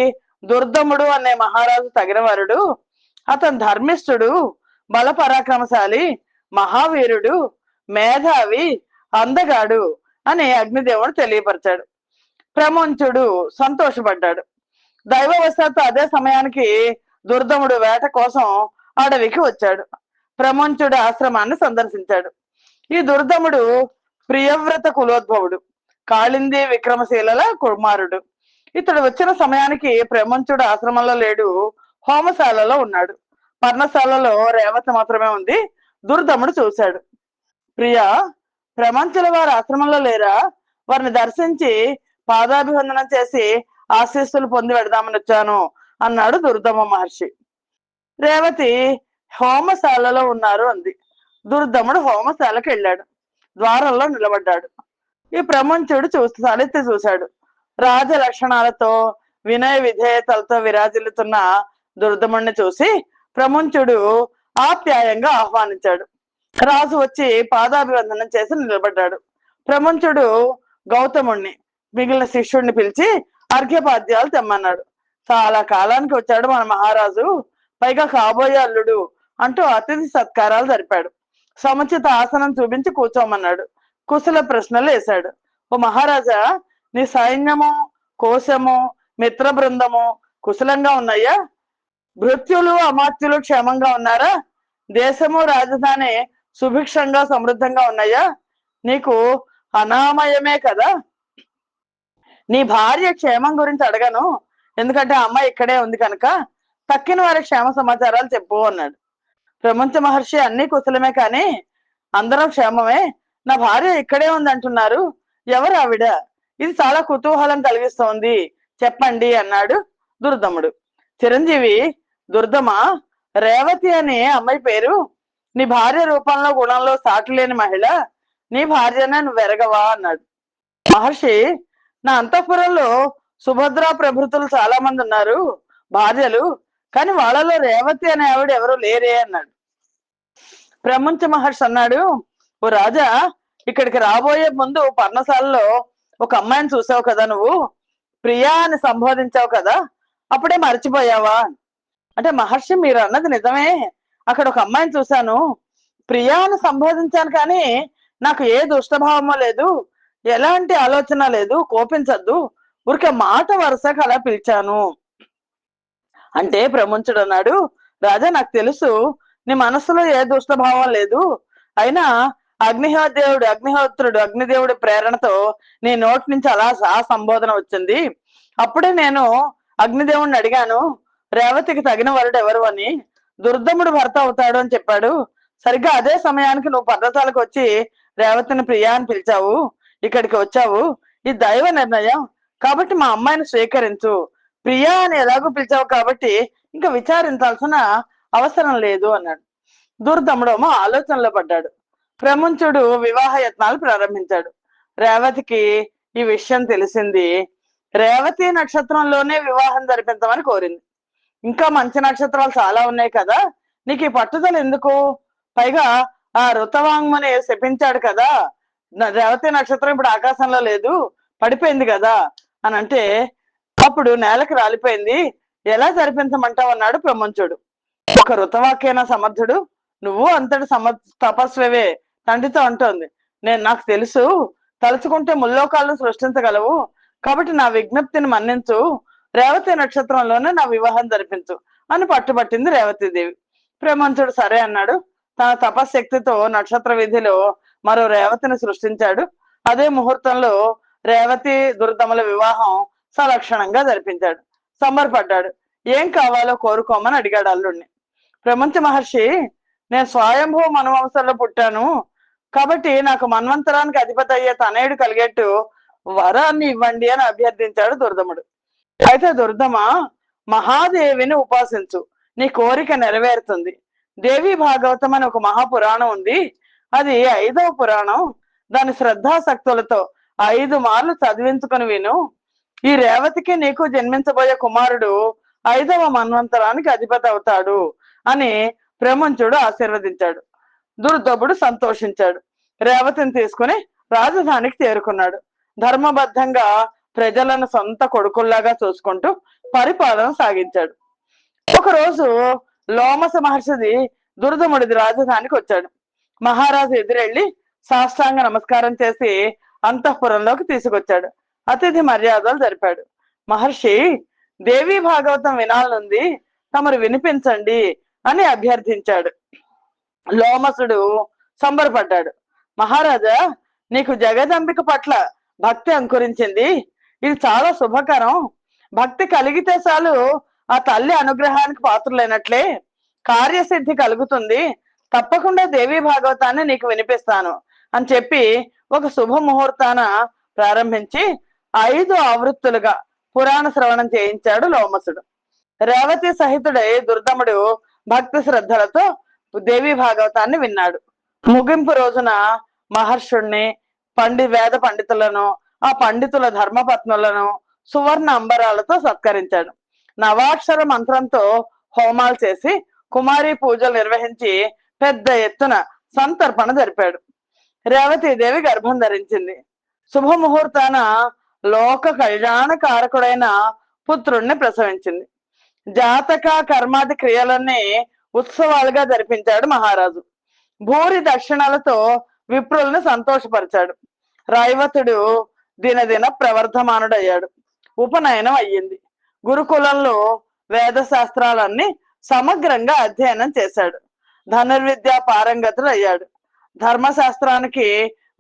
దుర్దముడు అనే మహారాజు తగిన వరుడు, అతను ధర్మిష్ఠుడు, బల పరాక్రమశాలి, మహావీరుడు, మేధావి, అందగాడు అని అగ్నిదేవుడు తెలియపరిచాడు. ప్రమంచుడు సంతోషపడ్డాడు. దైవవశాత్తు అదే సమయానికి దుర్దముడు వేట కోసం అడవికి వచ్చాడు. ప్రమంచుడు ఆశ్రమాన్ని సందర్శించాడు. ఈ దుర్దముడు ప్రియవ్రత కులోద్భవుడు, కాళింది విక్రమశీలల కుమారుడు. ఇతడు వచ్చిన సమయానికి ప్రమంచుడు ఆశ్రమంలో లేడు, హోమశాలలో ఉన్నాడు. పర్ణశాలలో రేవతి మాత్రమే ఉంది. దుర్దముడు చూశాడు. ప్రియా, ప్రమంచుల వారి ఆశ్రమంలో లేరా? వారిని దర్శించి పాదాభివందనం చేసి ఆశీస్సులు పొంది పెడదామని వచ్చాను అన్నాడు దుర్దమ మహర్షి. రేవతి హోమశాలలో ఉన్నారు అంది. దుర్దముడు హోమశాలకు వెళ్ళాడు. ద్వారంలో నిలబడ్డాడు. ఈ ప్రమంచుడు తలెత్తి చూశాడు. రాజ లక్షణాలతో వినయ విధేయతలతో విరాజిల్లుతున్న దుర్దముడిని చూసి ప్రమంచుడు ఆప్యాయంగా ఆహ్వానించాడు. రాజు వచ్చి పాదాభివందనం చేసి నిలబడ్డాడు. ప్రమంచుడు గౌతముణ్ణి, మిగిలిన శిష్యుడిని పిలిచి అర్ఘ్యపాద్యాలు తెమ్మన్నాడు. చాలా కాలానికి వచ్చాడు మన మహారాజు, పైగా కాబోయే అల్లుడు అంటూ అతిథి సత్కారాలు జరిపాడు. సముచిత ఆసనం చూపించి కూర్చోమన్నాడు. కుశల ప్రశ్నలు వేశాడు. ఓ మహారాజా, నీ సైన్యము, కోశము, మిత్ర బృందము కుశలంగా ఉన్నాయా? భృత్యులు అమాత్యులు క్షేమంగా ఉన్నారా? దేశము రాజధాని సుభిక్షంగా సమృద్ధంగా ఉన్నాయా? నీకు అనామయమే కదా? నీ భార్య క్షేమం గురించి అడగను, ఎందుకంటే అమ్మాయి ఇక్కడే ఉంది కనుక తక్కిన వారి క్షేమ సమాచారాలు చెప్పు అన్నాడు. ప్రమంచ మహర్షి అన్ని కుశలమే కానీ అందరం క్షేమమే, నా భార్య ఇక్కడే ఉంది అంటున్నారు, ఎవరు ఆవిడ? ఇది చాలా కుతూహలం కలిగిస్తోంది, చెప్పండి అన్నాడు దుర్దముడు. చిరంజీవి, దుర్దమ, రేవతి అనే అమ్మాయి పేరు. నీ భార్య రూపంలో గుణంలో సాటి లేని మహిళ. నీ భార్యనే నువ్వు ఎరగవా అన్నాడు. మహర్షి, నా అంతఃపురంలో సుభద్రా ప్రభృతులు చాలా మంది ఉన్నారు భార్యలు, కానీ వాళ్ళలో రేవతి అనే ఆవిడ ఎవరు లేరే అన్నాడు. ప్రముంచ మహర్షి అన్నాడు, ఓ రాజా, ఇక్కడికి రాబోయే ముందు పర్ణశాలలో ఒక అమ్మాయిని చూసావు కదా, నువ్వు ప్రియా అని సంబోధించావు కదా, అప్పుడే మర్చిపోయావా? అంటే మహర్షి, మీరు అన్నది నిజమే, అక్కడ ఒక అమ్మాయిని చూశాను, ప్రియా అని సంబోధించాను, కానీ నాకు ఏ దుష్టభావమో లేదు, ఎలాంటి ఆలోచన లేదు, కోపించద్దు, ఊరికే మాట వరుసకు అలా పిలిచాను అంటే ప్రముంచుడు అన్నాడు, రాజా, నాకు తెలుసు నీ మనసులో ఏ దుష్టభావం లేదు, అయినా అగ్నిహోత్రుడు అగ్నిదేవుడి ప్రేరణతో నీ నోటి నుంచి అలా ఆ సంబోధన వచ్చింది. అప్పుడే నేను అగ్నిదేవుడిని అడిగాను, రేవతికి తగిన వరుడు ఎవరు అని. దుర్దముడు భర్త అవుతాడు అని చెప్పాడు. సరిగ్గా అదే సమయానికి నువ్వు పర్వతాలకు వచ్చి రేవతిని ప్రియా అని పిలిచావు, ఇక్కడికి వచ్చావు. ఈ దైవ నిర్ణయం కాబట్టి మా అమ్మాయిని స్వీకరించు. ప్రియా అని ఎలాగో పిలిచావు కాబట్టి ఇంకా విచారించాల్సిన అవసరం లేదు అన్నాడు. దుర్దముడేమో ఆలోచనలో పడ్డాడు. ప్రముంచుడు వివాహ యత్నాలు ప్రారంభించాడు. రేవతికి ఈ విషయం తెలిసింది. రేవతి నక్షత్రంలోనే వివాహం జరిపించమని కోరింది. ఇంకా మంచి నక్షత్రాలు చాలా ఉన్నాయి కదా, నీకు ఈ పట్టుదల ఎందుకు? పైగా ఆ ఋతవాంగ్మని శపించాడు కదా, రేవతి నక్షత్రం ఇప్పుడు ఆకాశంలో లేదు, పడిపోయింది కదా అని అంటే, అప్పుడు నేలకు రాలిపోయింది, ఎలా జరిపించమంటావు అన్నాడు ప్రముంచుడు. ఒక ఋతవాక్యైనా సమర్థుడు, నువ్వు అంతటి తపస్వే తండ్రితో అంటోంది. నాకు తెలుసు, తలుచుకుంటే ముల్లోకాలను సృష్టించగలవు, కాబట్టి నా విజ్ఞప్తిని మన్నించు, రేవతి నక్షత్రంలోనే నా వివాహం జరిపించు అని పట్టుబట్టింది రేవతీదేవి. ప్రమంచుడు సరే అన్నాడు. తన తపశ్శక్తితో నక్షత్ర విధిలో మరో రేవతిని సృష్టించాడు. అదే ముహూర్తంలో రేవతి దుర్దముల వివాహం సలక్షణంగా జరిపించాడు. సంబరపడ్డాడు. ఏం కావాలో కోరుకోమని అడిగాడు అల్లుడిని. ప్రమంచ మహర్షి, నేను స్వయంభూ మనువంశంలో పుట్టాను కాబట్టి నాకు మన్వంతరానికి అధిపతి అయ్యే తనయుడు కలిగేట్టు వరాన్ని ఇవ్వండి అని అభ్యర్థించాడు దుర్దముడు. అయితే దుర్దమ, మహాదేవిని ఉపాసించు, నీ కోరిక నెరవేరుతుంది. దేవి భాగవతం అని ఒక మహాపురాణం ఉంది, అది 5వ పురాణం. దాని శ్రద్ధాశక్తులతో 5 మార్లు చదివించుకుని విను. ఈ రేవతికి నీకు జన్మించబోయే కుమారుడు 5వ మన్వంతరానికి అధిపతి అవుతాడు అని ప్రముంచుడు ఆశీర్వదించాడు. దుర్దముడు సంతోషించాడు. రేవతిని తీసుకుని రాజధానికి చేరుకున్నాడు. ధర్మబద్ధంగా ప్రజలను సొంత కొడుకుల్లాగా చూసుకుంటూ పరిపాలన సాగించాడు. ఒకరోజు లోమస మహర్షిది దుర్దముడిది రాజధానికి వచ్చాడు. మహారాజు ఎదురెళ్లి సాష్టాంగ నమస్కారం చేసి అంతఃపురంలోకి తీసుకొచ్చాడు. అతిథి మర్యాదలు జరిపాడు. మహర్షి, దేవి భాగవతం వినాలనుంది, తమరు వినిపించండి అని అభ్యర్థించాడు. లోమసుడు సంబరపడ్డాడు. మహారాజా, నీకు జగదంబిక పట్ల భక్తి అంకురించింది, ఇది చాలా శుభకరం. భక్తి కలిగితే చాలు ఆ తల్లి అనుగ్రహానికి పాత్రులైనట్లే, కార్యసిద్ధి కలుగుతుంది. తప్పకుండా దేవి భాగవతాన్ని నీకు వినిపిస్తాను అని చెప్పి ఒక శుభ ముహూర్తాన ప్రారంభించి 5 ఆవృత్తులుగా పురాణ శ్రవణం చేయించాడు లోమసుడు. రేవతి సహితుడై దుర్దముడు భక్తి శ్రద్ధలతో దేవి భాగవతాన్ని విన్నాడు. ముగింపు రోజున మహర్షుణ్ణి, వేద పండితులను, ఆ పండితుల ధర్మపత్నులను సువర్ణ అంబరాలతో సత్కరించాడు. నవాక్షర మంత్రంతో హోమాలు చేసి కుమారి పూజలు నిర్వహించి పెద్ద ఎత్తున సంతర్పణ జరిపాడు. రేవతీదేవి గర్భం ధరించింది. శుభముహూర్తాన లోక కళ్యాణ కారకుడైన పుత్రుణ్ణి ప్రసవించింది. జాతక కర్మాది క్రియలన్నీ ఉత్సవాలుగా జరిపించాడు మహారాజు. భూరి దక్షిణాలతో విప్రుల్ని సంతోషపరిచాడు. రైవతుడు దినదిన ప్రవర్ధమానుడయ్యాడు. ఉపనయనం అయ్యింది. గురుకులంలో వేద శాస్త్రాలన్నీ సమగ్రంగా అధ్యయనం చేశాడు. ధనుర్విద్య పారంగతుడు అయ్యాడు. ధర్మశాస్త్రానికి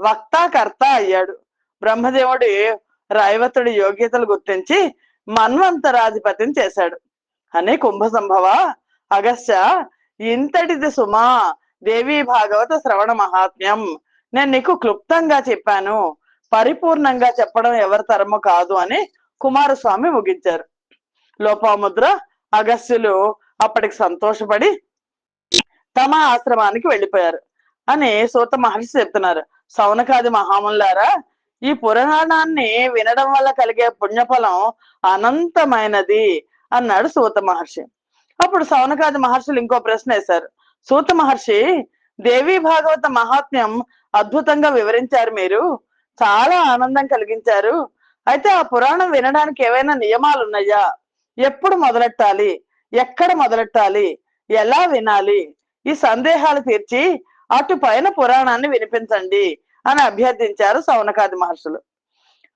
వక్తాకర్త అయ్యాడు. బ్రహ్మదేవుడి రైవతుడి యోగ్యతలు గుర్తించి మన్వంతరాధిపతిని చేశాడు. అని కుంభ సంభవ, అగస్త్య, ఇంతటిది సుమా దేవి భాగవత శ్రవణ మహాత్మ్యం. నేను నీకు క్లుప్తంగా చెప్పాను, పరిపూర్ణంగా చెప్పడం ఎవరి తరమో కాదు అని కుమారస్వామి ముగించారు. లోపాముద్ర, అగస్త్యులు అప్పటికి సంతోషపడి తమ ఆశ్రమానికి వెళ్ళిపోయారు అని సూత మహర్షి చెప్తున్నారు. సౌనకాది మహాములారా, ఈ పురాణాన్ని వినడం వల్ల కలిగే పుణ్యఫలం అనంతమైనది అన్నాడు సూత మహర్షి. అప్పుడు సౌనకాది మహర్షులు ఇంకో ప్రశ్న వేశారు. సూత మహర్షి, దేవి భాగవత మహాత్మ్యం అద్భుతంగా వివరించారు మీరు. చాలా ఆనందం కలిగించారు. అయితే ఆ పురాణం వినడానికి ఏవైనా నియమాలు ఉన్నాయా? ఎప్పుడు మొదలెట్టాలి? ఎక్కడ మొదలెట్టాలి? ఎలా వినాలి? ఈ సందేహాలు తీర్చి అటు పైన పురాణాన్ని వినిపించండి అని అభ్యర్థించారు సౌనకాది మహర్షులు.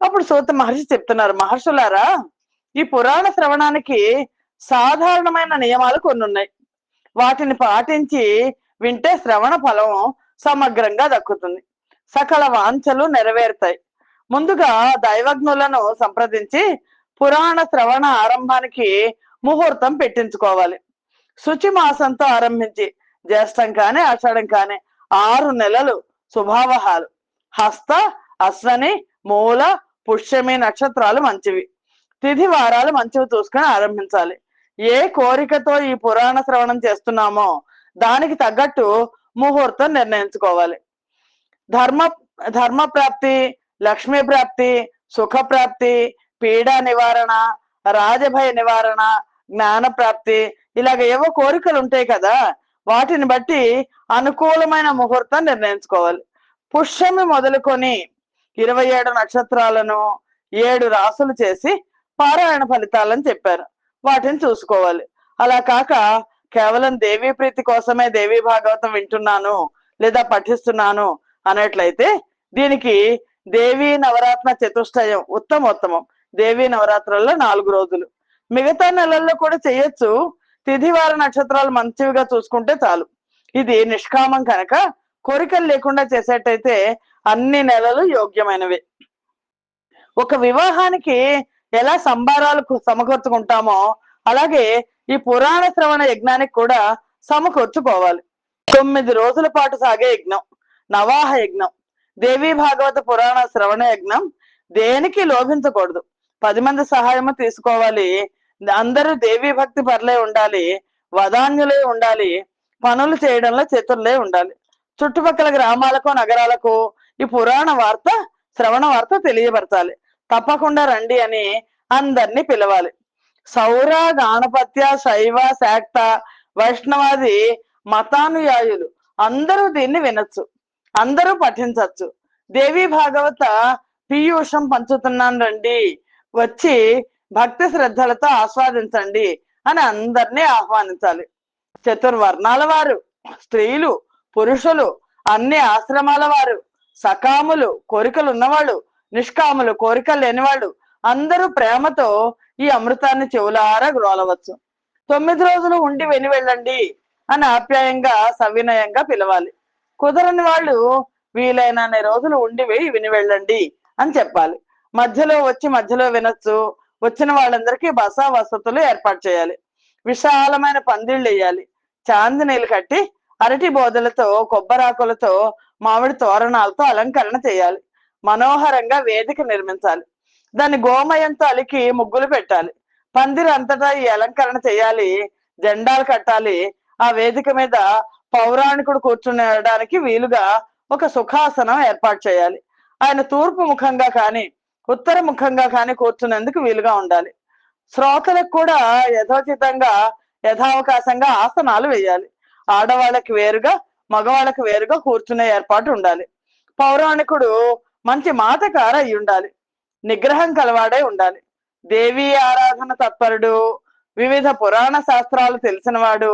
అప్పుడు సూత మహర్షి చెప్తున్నారు, మహర్షులారా, ఈ పురాణ శ్రవణానికి సాధారణమైన నియమాలు కొన్ని ఉన్నాయి. వాటిని పాటించి వింటే శ్రవణ ఫలం సమగ్రంగా దక్కుతుంది, సకల వాంఛలు నెరవేరుతాయి. ముందుగా దైవజ్ఞులను సంప్రదించి పురాణ శ్రవణ ఆరంభానికి ముహూర్తం పెట్టించుకోవాలి. శుచి మాసంతో ఆరంభించి జ్యేష్టం కాని ఆషాఢం కాని 6 నెలలు శుభావహాలు. హస్త, అశ్వని, మూల, పుష్యమి నక్షత్రాలు మంచివి. తిథి వారాలు మంచివి చూసుకొని ఆరంభించాలి. ఏ కోరికతో ఈ పురాణ శ్రవణం చేస్తున్నామో దానికి తగ్గట్టు ముహూర్తం నిర్ణయించుకోవాలి. ధర్మ ధర్మ ప్రాప్తి, లక్ష్మీ ప్రాప్తి, సుఖ ప్రాప్తి, పీడా నివారణ, రాజభయ నివారణ, జ్ఞాన ప్రాప్తి, ఇలాగ ఏవో కోరికలు ఉంటాయి కదా, వాటిని బట్టి అనుకూలమైన ముహూర్తం నిర్ణయించుకోవాలి. పుష్యమి మొదలుకొని 27 నక్షత్రాలను 7 రాసులు చేసి పారాయణ ఫలితాలను చెప్పారు. వాటిని చూసుకోవాలి. అలా కాక కేవలం దేవీ ప్రీతి కోసమే దేవీ భాగవతం వింటున్నాను లేదా పఠిస్తున్నాను అన్నట్లయితే దీనికి దేవీ నవరాత్ర చతుష్టయం ఉత్తమోత్తమం. దేవీ నవరాత్రుల్లో 4 రోజులు, మిగతా నెలల్లో కూడా చేయొచ్చు. తిథివార నక్షత్రాలు మంచివిగా చూసుకుంటే చాలు. ఇది నిష్కామం కనుక కోరికలు లేకుండా చేసేటైతే అన్ని నెలలు యోగ్యమైనవి. ఒక వివాహానికి ఎలా సంబారాలు సమకూర్చుకుంటామో అలాగే ఈ పురాణ శ్రవణ యజ్ఞానికి కూడా సమకూర్చుకోవాలి. 9 రోజుల పాటు సాగే యజ్ఞం నవాహ యజ్ఞం. దేవీ భాగవత పురాణ శ్రవణ యజ్ఞం దేనికి లోభించకూడదు. 10 మంది సహాయము తీసుకోవాలి. అందరూ దేవీ భక్తి పరులే ఉండాలి, వదాన్యులే ఉండాలి, పనులు చేయడంలో చతుర్లే ఉండాలి. చుట్టుపక్కల గ్రామాలకు నగరాలకు ఈ పురాణ వార్త శ్రవణ వార్త తెలియపరచాలి. తప్పకుండా రండి అని అందరినీ పిలవాలి. సౌర, గాణపత్య, శైవ, శాక్త, వైష్ణవాది మతానుయాయులు అందరూ దీన్ని వినొచ్చు, అందరూ పఠించవచ్చు. దేవీ భాగవత పీయూషం పంచుతున్నాను రండి, వచ్చి భక్తి శ్రద్ధలతో ఆస్వాదించండి అని అందరినీ ఆహ్వానించాలి. చతుర్వర్ణాల వారు, స్త్రీలు, పురుషులు, అన్ని ఆశ్రమాల వారు, సకాములు కోరికలు ఉన్నవాళ్ళు, నిష్కాములు కోరికలు లేనివాళ్ళు అందరూ ప్రేమతో ఈ అమృతాన్ని చెవులారా గ్రోలవచ్చు. 9 రోజులు ఉండి విని వెళ్ళండి అని ఆప్యాయంగా సవినయంగా పిలవాలి. కుదరని వాళ్ళు వీలైనన్ని రోజులు ఉండి విని వెళ్ళండి అని చెప్పాలి. మధ్యలో వచ్చి మధ్యలో వినొచ్చు. వచ్చిన వాళ్ళందరికీ బస వసతులు ఏర్పాటు చేయాలి. విశాలమైన పందిళ్ళు వేయాలి. చాందినీలు కట్టి అరటి బోదలతో, కొబ్బరాకులతో, మామిడి తోరణాలతో అలంకరణ చేయాలి. మనోహరంగా వేదిక నిర్మించాలి. దాన్ని గోమయంతో అలికి ముగ్గులు పెట్టాలి. పందిరి అంతటా ఈ అలంకరణ చేయాలి. జెండాలు కట్టాలి. ఆ వేదిక మీద పౌరాణికుడు కూర్చునేయడానికి వీలుగా ఒక సుఖాసనం ఏర్పాటు చేయాలి. ఆయన తూర్పు ముఖంగా కానీ ఉత్తర ముఖంగా కానీ కూర్చునేందుకు వీలుగా ఉండాలి. శ్రోతలకు కూడా యథోచితంగా యథావకాశంగా ఆసనాలు వేయాలి. ఆడవాళ్ళకి వేరుగా మగవాళ్ళకి వేరుగా కూర్చునే ఏర్పాటు ఉండాలి. పౌరాణికుడు మంచి మాటకార అయి ఉండాలి. నిగ్రహం కలవాడై ఉండాలి. దేవీ ఆరాధన తత్పరుడు, వివిధ పురాణ శాస్త్రాలు తెలిసినవాడు,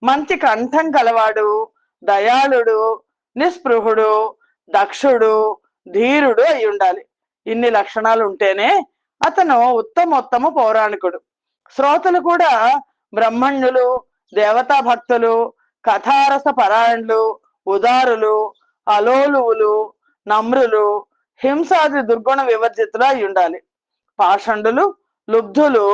మంచి కంఠం కలవాడు, దయాళుడు, నిస్పృహుడు, దక్షుడు, ధీరుడు అయి ఉండాలి. ఇన్ని లక్షణాలు ఉంటేనే అతను ఉత్తమోత్తమ పౌరాణికుడు. శ్రోతలు కూడా బ్రహ్మణ్యులు, దేవతా భక్తులు, కథారస పరాయణులు, ఉదారులు, అలోలువులు, నమ్రులు, హింసాది దుర్గుణ వివర్జితులు అయి ఉండాలి. పాషండులు, లుబ్ధులు,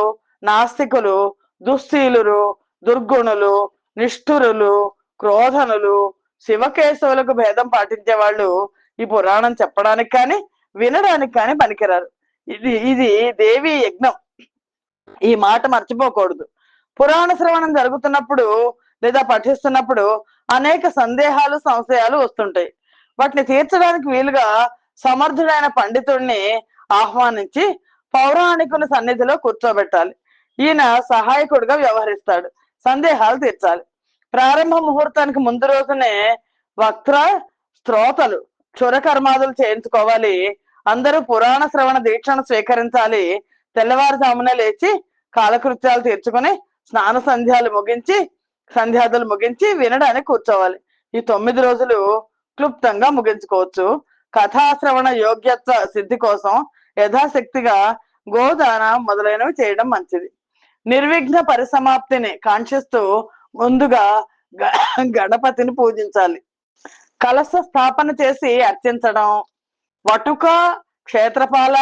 నాస్తికులు, దుశ్శీలురు, దుర్గుణులు, నిష్ఠురులు, క్రోధనులు, శివకేశవులకు భేదం పాటించే వాళ్ళు ఈ పురాణం చెప్పడానికి కానీ వినడానికి కానీ పనికిరారు. ఇది దేవి యజ్ఞం. ఈ మాట మర్చిపోకూడదు. పురాణ శ్రవణం జరుగుతున్నప్పుడు లేదా పఠిస్తున్నప్పుడు అనేక సందేహాలు, సంశయాలు వస్తుంటాయి. వాటిని తీర్చడానికి వీలుగా సమర్థుడైన పండితుడిని ఆహ్వానించి పౌరాణికుల సన్నిధిలో కూర్చోబెట్టాలి. ఈయన సహాయకుడిగా వ్యవహరిస్తాడు. సందేహాలు తీర్చాలి. ప్రారంభ ముహూర్తానికి ముందు రోజునే వక్త శ్రోతలు క్షురకర్మాదులు చేయించుకోవాలి. అందరూ పురాణ శ్రవణ దీక్షను స్వీకరించాలి. తెల్లవారుజామున లేచి కాలకృత్యాలు తీర్చుకుని సంధ్యాదులు ముగించి వినడానికి కూర్చోవాలి. ఈ 9 రోజులు క్లుప్తంగా ముగించుకోవచ్చు. కథాశ్రవణ యోగ్యత్వ సిద్ధి కోసం యథాశక్తిగా గోదాన మొదలైనవి చేయడం మంచిది. నిర్విఘ్న పరిసమాప్తిని కాంక్షిస్తూ ముందుగా గణపతిని పూజించాలి. కలశ స్థాపన చేసి అర్చించడం, వటుక, క్షేత్రపాల,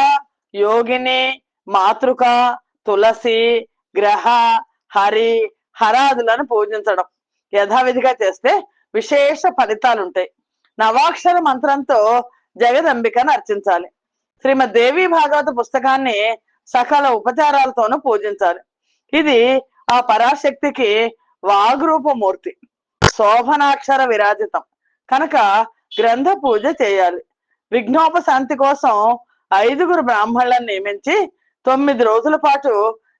యోగిని, మాతృక, తులసి, గ్రహ, హరి, హరాదులను పూజించడం యథావిధిగా చేస్తే విశేష ఫలితాలుంటాయి. నవాక్షర మంత్రంతో జగదంబికను అర్చించాలి. శ్రీమద్ దేవి భాగవత పుస్తకాన్ని సకల ఉపచారాలతోనూ పూజించాలి. ఇది ఆ పరాశక్తికి వాగ్రూపమూర్తి, శోభనాక్షర విరాజితం కనుక గ్రంథ పూజ చేయాలి. విఘ్నోపశాంతి కోసం 5 బ్రాహ్మణులను నియమించి 9 రోజుల పాటు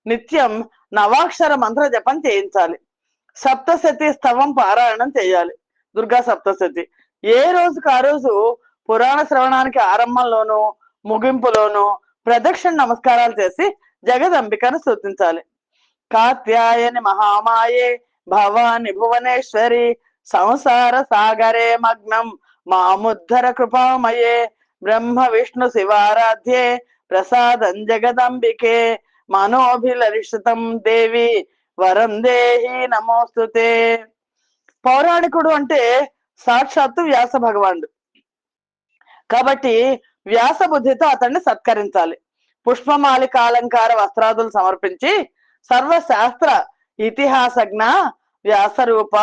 నిత్యం నవాక్షర మంత్ర జపం చేయించాలి. సప్తశతి స్తవం పారాయణం చేయాలి. దుర్గా సప్తశతి ఏ రోజుకు ఆ రోజు పురాణ శ్రవణానికి ఆరంభంలోనూ ముగింపులోనూ ప్రదక్షిణ నమస్కారాలు చేసి జగదంబికను స్తుతించాలి. కాత్యాయని మహామాయే భవాని భువనేశ్వరి సంసార సాగరే మగ్నం మాముద్ధర కృపామయే బ్రహ్మ విష్ణు శివారాధ్యే ప్రసాదం జగదంబికే మనోభిలరిషితం దేవి వరం దేహి నమోస్తుతే. పౌరాణికుడు అంటే సాక్షాత్తు వ్యాస భగవానుడు కాబట్టి వ్యాస బుద్ధితో అతన్ని సత్కరించాలి. పుష్పమాలిక అలంకార వస్త్రాదులు సమర్పించి సర్వశాస్త్ర ఇతిహాసజ్ఞ వ్యాసరూప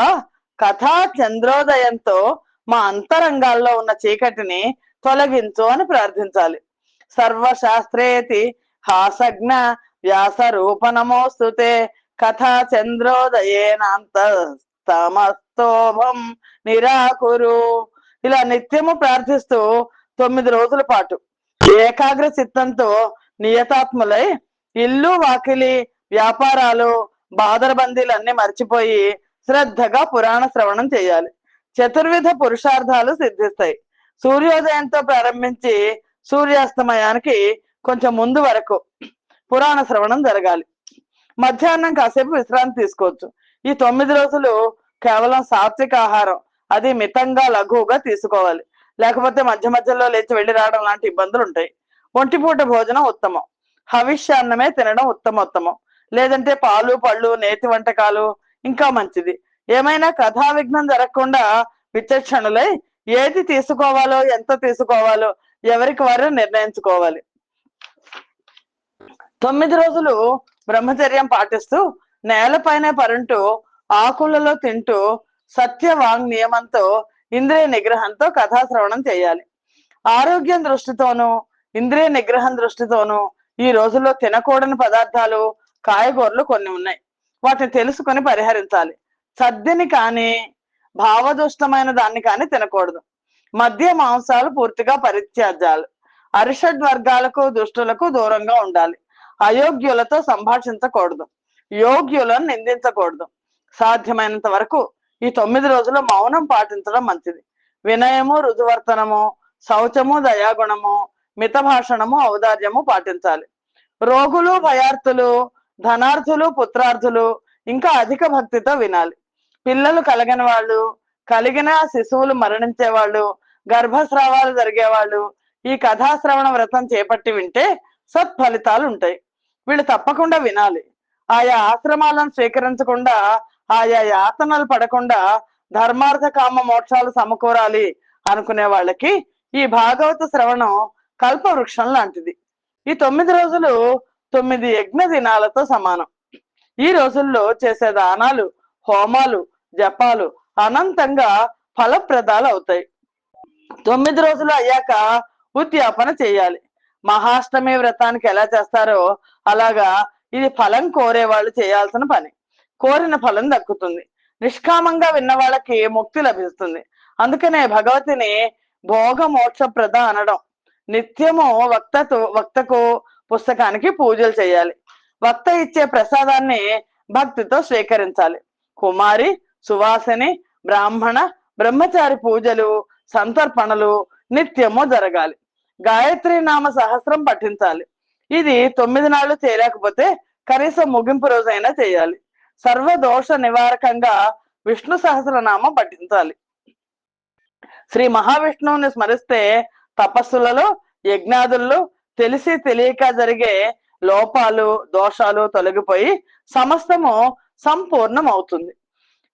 కథా చంద్రోదయంతో మా అంతరంగాల్లో ఉన్న చీకటిని తొలగించు అని ప్రార్థించాలి. సర్వశాస్త్రేతి హాసజ్ఞ వ్యాస రూప నమోస్తుతే కథా చంద్రోదయేనాంతమస్తోభం నిరాకురు. ఇలా నిత్యము ప్రార్థిస్తూ 9 రోజుల పాటు ఏకాగ్ర చిత్తంతో నియతాత్ములై ఇల్లు వాకిలి వ్యాపారాలు బాదరబందీలు అన్ని మర్చిపోయి శ్రద్ధగా పురాణ శ్రవణం చేయాలి. చతుర్విధ పురుషార్థాలు సిద్ధిస్తాయి. సూర్యోదయంతో ప్రారంభించి సూర్యాస్తమయానికి కొంచెం ముందు వరకు పురాణ శ్రవణం జరగాలి. మధ్యాహ్నం కాసేపు విశ్రాంతి తీసుకోవచ్చు. ఈ 9 రోజులు కేవలం సాత్విక ఆహారం అది మితంగా లఘువుగా తీసుకోవాలి. లేకపోతే మధ్య మధ్యలో లేచి వెళ్ళి రావడం లాంటి ఇబ్బందులు ఉంటాయి. ఒంటిపూట భోజనం ఉత్తమం. హవిష్యాన్నమే తినడం ఉత్తమోత్తమం. లేదంటే పాలు పళ్ళు నేతి వంటకాలు ఇంకా మంచిది. ఏమైనా కథా విఘ్నం జరగకుండా విచక్షణులై ఏది తీసుకోవాలో ఎంత తీసుకోవాలో ఎవరికి వారు నిర్ణయించుకోవాలి. 9 రోజులు బ్రహ్మచర్యం పాటిస్తూ నేలపైనే పరుంటూ ఆకులలో తింటూ సత్య వాంగ్ నియమంతో ఇంద్రియ నిగ్రహంతో కథాశ్రవణం చేయాలి. ఆరోగ్యం దృష్టితోనూ ఇంద్రియ నిగ్రహం దృష్టితోనూ ఈ రోజుల్లో తినకూడని పదార్థాలు కాయగూరలు కొన్ని ఉన్నాయి. వాటిని తెలుసుకొని పరిహరించాలి. సద్దిని కానీ భావదుష్టమైన దాన్ని కానీ తినకూడదు. మద్య మాంసాలు పూర్తిగా పరిత్యాజాలు. అరిషడ్ వర్గాలకు దుష్టులకు దూరంగా ఉండాలి. అయోగ్యులతో సంభాషించకూడదు. యోగ్యులను నిందించకూడదు. సాధ్యమైనంత వరకు ఈ 9 రోజులు మౌనం పాటించడం మంచిది. వినయము రుజువర్తనము శౌచము దయాగుణము మిత భాషణము ఔదార్యము పాటించాలి. రోగులు భయార్థులు ధనార్థులు పుత్రార్థులు ఇంకా అధిక భక్తితో వినాలి. పిల్లలు కలగని వాళ్ళు కలిగిన శిశువులు మరణించే వాళ్ళు గర్భస్రావాలు జరిగేవాళ్ళు ఈ కథాశ్రవణ వ్రతం చేపట్టి వింటే సత్ఫలితాలు ఉంటాయి. వీళ్ళు తప్పకుండా వినాలి. ఆయా ఆశ్రమాలను స్వీకరించకుండా ఆయా యాతనలు పడకుండా ధర్మార్థ కామ మోక్షాలు సమకూరాలి అనుకునే వాళ్ళకి ఈ భాగవత శ్రవణం కల్పవృక్షం లాంటిది. ఈ 9 రోజులు 9 యజ్ఞ దినాలతో సమానం. ఈ రోజుల్లో చేసే దానాలు హోమాలు జపాలు అనంతంగా ఫలప్రదాలు అవుతాయి. 9 రోజులు అయ్యాక ఉద్యాపన చేయాలి. మహాష్టమి వ్రతానికి ఎలా చేస్తారో అలాగా ఇది ఫలం కోరే వాళ్ళు చేయాల్సిన పని. కోరిన ఫలం దక్కుతుంది. నిష్కామంగా విన్న వాళ్ళకి ముక్తి లభిస్తుంది. అందుకనే భగవతిని భోగ మోక్షప్రద అనడం. నిత్యము వక్తకు పుస్తకానికి పూజలు చేయాలి. వక్త ఇచ్చే ప్రసాదాన్ని భక్తితో స్వీకరించాలి. కుమారి సువాసిని బ్రాహ్మణ బ్రహ్మచారి పూజలు సంతర్పణలు నిత్యము జరగాలి. గాయత్రి నామ సహస్రం పఠించాలి. ఇది 9 నాళ్ళు చేయలేకపోతే కనీసం ముగింపు రోజైనా చేయాలి. సర్వదోష నివారకంగా విష్ణు సహస్రనామం పఠించాలి. శ్రీ మహావిష్ణువుని స్మరిస్తే తపస్సులలో యజ్ఞాదుల్లో తెలిసి తెలియక జరిగే లోపాలు దోషాలు తొలగిపోయి సమస్తము సంపూర్ణం అవుతుంది.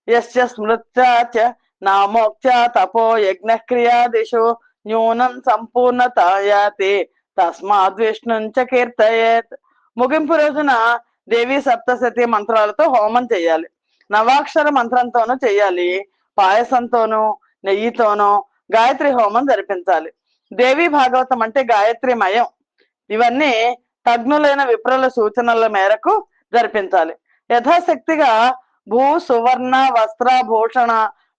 యస్య స్మృత్యాచ నామోక్త తపో యజ్ఞ క్రియాదిషు న్యూనం సంపూర్ణత యాతి తస్మాద్ విష్ణుంచ కీర్తయేత్. ముగింపు రోజున దేవి సప్తశతి మంత్రాలతో హోమం చేయాలి. నవాక్షర మంత్రంతోనూ చేయాలి. పాయసంతోనూ నెయ్యితోనూ గాయత్రి హోమం జరిపించాలి. దేవి భాగవతం అంటే గాయత్రిమయం. ఇవన్నీ తజ్ఞులైన విప్రుల సూచనల మేరకు జరిపించాలి. యథాశక్తిగా భూ సువర్ణ వస్త్ర భూషణ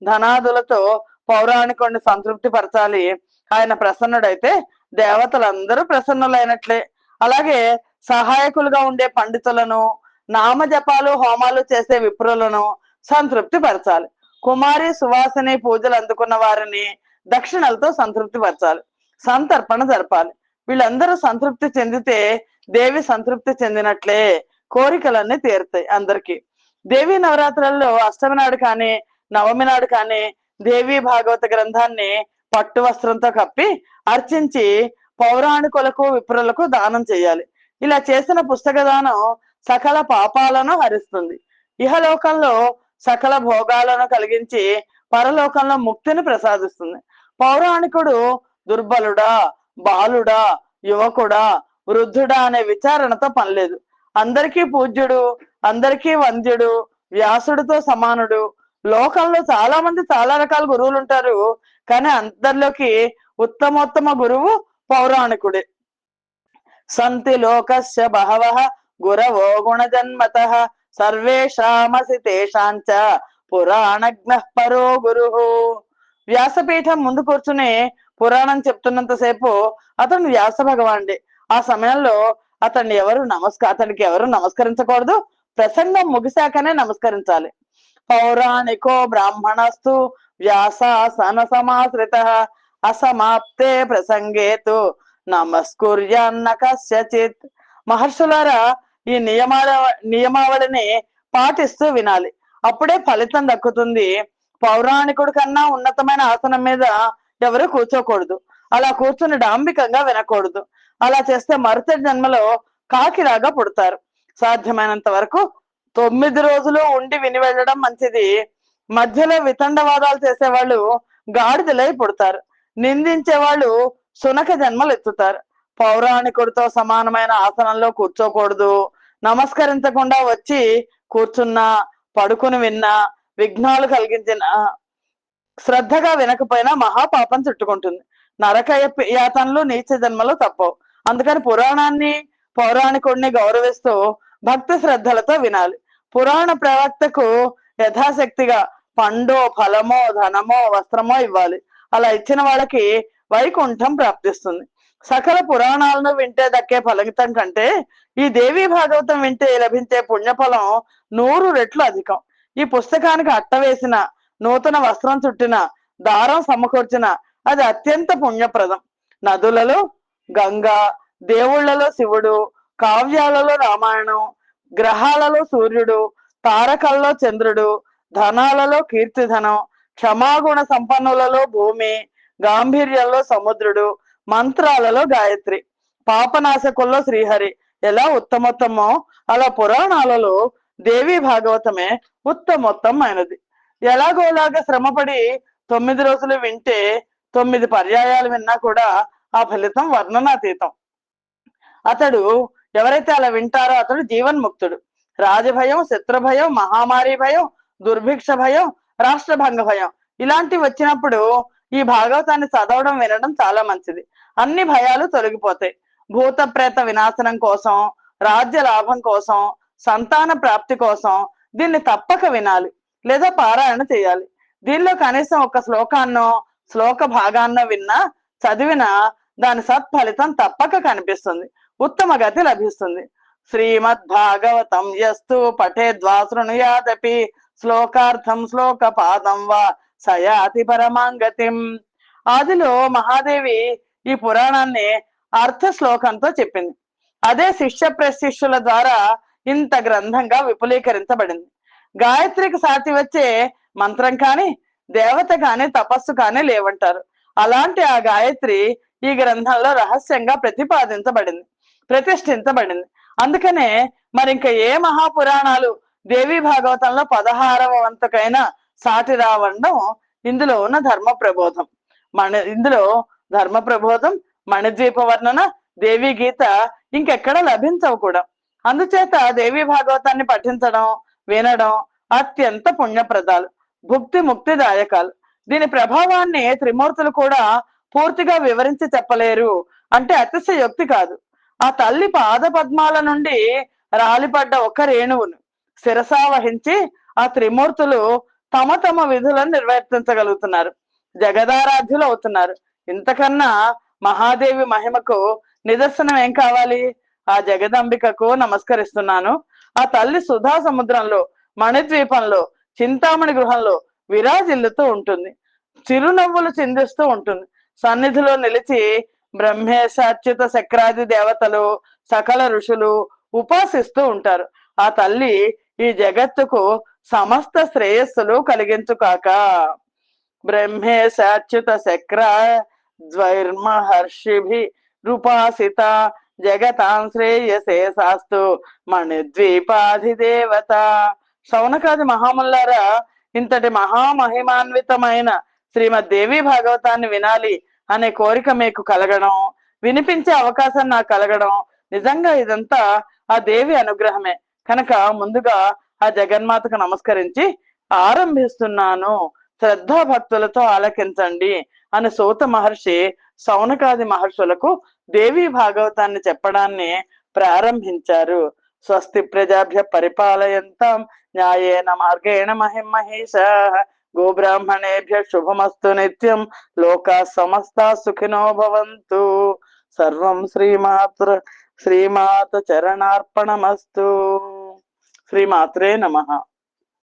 ధనాదులతో పౌరాణికుడిని సంతృప్తి పరచాలి. ఆయన ప్రసన్నుడైతే దేవతలందరూ ప్రసన్నులైనట్లే. అలాగే సహాయకులుగా ఉండే పండితులను నామజపాలు హోమాలు చేసే విప్రులను సంతృప్తి పరచాలి. కుమారి సువాసిని పూజలు అందుకున్న వారిని దక్షిణలతో సంతృప్తి పరచాలి. సంతర్పణ జరపాలి. వీళ్ళందరూ సంతృప్తి చెందితే దేవి సంతృప్తి చెందినట్లే. కోరికలన్నీ తీరుతాయి అందరికి. దేవి నవరాత్రులలో అష్టమి నాడు కానీ నవమి నాడు కానీ దేవి భాగవత గ్రంథాన్ని పట్టు వస్త్రంతో కప్పి అర్చించి పౌరాణికులకు విప్రులకు దానం చేయాలి. ఇలా చేసిన పుస్తక దానం సకల పాపాలను హరిస్తుంది. ఇహలోకంలో సకల భోగాలను కలిగించి పరలోకంలో ముక్తిని ప్రసాదిస్తుంది. పౌరాణికుడు దుర్బలుడా బాలుడా యువకుడా వృద్ధుడా అనే విచారణతో పనిలేదు. అందరికీ పూజ్యుడు, అందరికీ వంద్యుడు, వ్యాసుడితో సమానుడు. లోకంలో చాలా మంది చాలా రకాల గురువులు ఉంటారు, కానీ అందరిలోకి ఉత్తమోత్తమ గురువు పౌరాణికుడే. సంతి లోకస్య బహవః గురవో గుణజన్మతః సర్వేషామసి తేషాంచ పురాణజ్ఞః పరో గురుః. వ్యాసపీఠం ముందు కూర్చుని పురాణం చెప్తున్నంతసేపు అతను వ్యాస భగవానుడే. ఆ సమయంలో అతనికి ఎవరు నమస్కరించకూడదు. ప్రసంగం ముగిశాకనే నమస్కరించాలి. పౌరాణికో బ్రాహ్మణస్తు వ్యాసాసన సమాశ్రిత అసమాప్తే ప్రసంగేతు నమస్కుర్యాన్న కస్యచిత్. మహర్షులారా, ఈ నియమావళిని పాటిస్తూ వినాలి. అప్పుడే ఫలితం దక్కుతుంది. పౌరాణికుడి కన్నా ఉన్నతమైన ఆసనం మీద ఎవరు కూర్చోకూడదు. అలా కూర్చుని డాంబికంగా వినకూడదు. అలా చేస్తే మరుసటి జన్మలో కాకిలాగా పుడతారు. సాధ్యమైనంత వరకు 9 రోజులు ఉండి విని వెళ్ళడం మంచిది. మధ్యలో వితండవాదాలు చేసేవాళ్ళు గాడిదలై పుడతారు. నిందించే వాళ్ళు సునక జన్మలు ఎత్తుతారు. పౌరాణికుడితో సమానమైన ఆసనంలో కూర్చోకూడదు. నమస్కరించకుండా వచ్చి కూర్చున్నా పడుకుని విన్నా విఘ్నాలు కలిగించిన శ్రద్ధగా వినకపోయినా మహాపాపం చుట్టుకుంటుంది. నరక యాతనలు నీచ జన్మలు తప్పవు. అందుకని పురాణాన్ని పౌరాణికుడిని గౌరవిస్తూ భక్తి శ్రద్ధలతో వినాలి. పురాణ ప్రవక్తకు యథాశక్తిగా పండో ఫలమో ధనమో వస్త్రమో ఇవ్వాలి. అలా ఇచ్చిన వాళ్ళకి వైకుంఠం ప్రాప్తిస్తుంది. సకల పురాణాలను వింటే దక్కే ఫలితం కంటే ఈ దేవి భాగవతం వింటే లభించే పుణ్యఫలం 100 రెట్లు అధికం. ఈ పుస్తకానికి అట్ట వేసిన, నూతన వస్త్రం చుట్టిన, దారం సమకూర్చిన అది అత్యంత పుణ్యప్రదం. నదులలో గంగా, దేవుళ్లలో శివుడు, కావ్యాలలో రామాయణం, గ్రహాలలో సూర్యుడు, తారకల్లో చంద్రుడు, ధనాలలో కీర్తిధనం, క్షమాగుణ సంపన్నులలో భూమి, గాంభీర్యంలో సముద్రుడు, మంత్రాలలో గాయత్రి, పాపనాశకుల్లో శ్రీహరి ఎలా ఉత్తమోత్తమో అలా పురాణాలలో దేవి భాగవతమే ఉత్తమోత్తమైనది. ఎలాగోలాగా శ్రమపడి 9 రోజులు వింటే 9 పర్యాయాలు విన్నా కూడా ఆ ఫలితం వర్ణనాతీతం. అతడు ఎవరైతే అలా వింటారో అతడు జీవన్ముక్తుడు. రాజభయం, శత్రుభయం, మహామారి భయం, దుర్భిక్ష భయం, రాష్ట్రభంగ భయం ఇలాంటివి వచ్చినప్పుడు ఈ భాగవతాన్ని చదవడం వినడం చాలా మంచిది. అన్ని భయాలు తొలగిపోతాయి. భూత ప్రేత వినాశనం కోసం, రాజ్య లాభం కోసం, సంతాన ప్రాప్తి కోసం దీన్ని తప్పక వినాలి లేదా పారాయణ చేయాలి. దీనిలో కనీసం ఒక శ్లోక భాగాన్నో విన్నా చదివినా దాని సత్ఫలితం తప్పక కనిపిస్తుంది. ఉత్తమ గతి లభిస్తుంది. శ్రీమద్ భాగవతం యస్తు పఠేద్వా శృణుయాదపి శ్లోకార్థం శ్లోక పాదం వా సయాతి పరమాంగతిం. ఆదిలో మహాదేవి ఈ పురాణాన్ని అర్థ శ్లోకంతో చెప్పింది. అదే శిష్య ప్రశిష్యుల ద్వారా ఇంత గ్రంథంగా విపులీకరించబడింది. గాయత్రికి సాటి వచ్చే మంత్రం కాని దేవత కాని తపస్సు కాని లేవంటారు. అలాంటి ఆ గాయత్రి ఈ గ్రంథంలో రహస్యంగా ప్రతిష్ఠించబడింది. అందుకనే మరి ఇంకా ఏ మహాపురాణాలు దేవి భాగవతంలో 16వ వంతుకైనా సాటి రావడం ఇందులో ఉన్న ధర్మ ప్రబోధం. ఇందులో ధర్మ ప్రబోధం, మణిద్వీప వర్ణన, దేవి గీత ఇంకెక్కడ లభించవు కూడా. అందుచేత దేవి భాగవతాన్ని పఠించడం, వినడం అత్యంత పుణ్యప్రదాలు, భుక్తి ముక్తిదాయకాలు. దీని ప్రభావాన్ని త్రిమూర్తులు కూడా పూర్తిగా వివరించి చెప్పలేరు అంటే అతిశయోక్తి కాదు. ఆ తల్లి పాద పద్మాల నుండి రాలిపడ్డ ఒక రేణువును శిరసావహించి ఆ త్రిమూర్తులు తమ తమ విధులను నిర్వర్తించగలుగుతున్నారు, జగదారాధ్యులు అవుతున్నారు. ఇంతకన్నా మహాదేవి మహిమకు నిదర్శనం ఏం కావాలి? ఆ జగదంబికకు నమస్కరిస్తున్నాను. ఆ తల్లి సుధా సముద్రంలో, మణిద్వీపంలో, చింతామణి గృహంలో విరాజిల్లుతూ ఉంటుంది, చిరునవ్వులు చిందిస్తూ ఉంటుంది. సన్నిధిలో నిలిచి బ్రహ్మేశ, అచ్యుత, శక్రాది దేవతలు, సకల ఋషులు ఉపాసిస్తూ ఉంటారు. ఆ తల్లి ఈ జగత్తుకు సమస్త శ్రేయస్సులు కలిగించుకాక. బ్రహ్మేశ, అచ్యుత, శక్ర ద్వైర్మహర్షిభి రూపాసిత జగతాం శ్రేయసే శాస్తు మణిద్వీపాధిదేవత. శౌనకాది మహాముల్లారా, ఇంతటి మహామహిమాన్వితమైన శ్రీమద్ దేవి భాగవతాన్ని వినాలి అనే కోరిక మీకు కలగడం, వినిపించే అవకాశం నాకు కలగడం, నిజంగా ఇదంతా ఆ దేవి అనుగ్రహమే. కనుక ముందుగా ఆ జగన్మాతకు నమస్కరించి ఆరంభిస్తున్నాను, శ్రద్ధా భక్తులతో ఆలకించండి అని సూత మహర్షి శౌనకాది మహర్షులకు దేవి భాగవతాన్ని చెప్పడాన్ని ప్రారంభించారు. స్వస్తి ప్రజాభ్య పరిపాలయంతాం న్యాయేన మార్గేణ మహిమహేషాః గోబ్రాహ్మణేభ్య శుభమస్తు నిత్యం లోకా సమస్తా సుఖినో భవంతు. సర్వం శ్రీమాత చరణార్పణమస్తు. శ్రీమాత్రే నమః.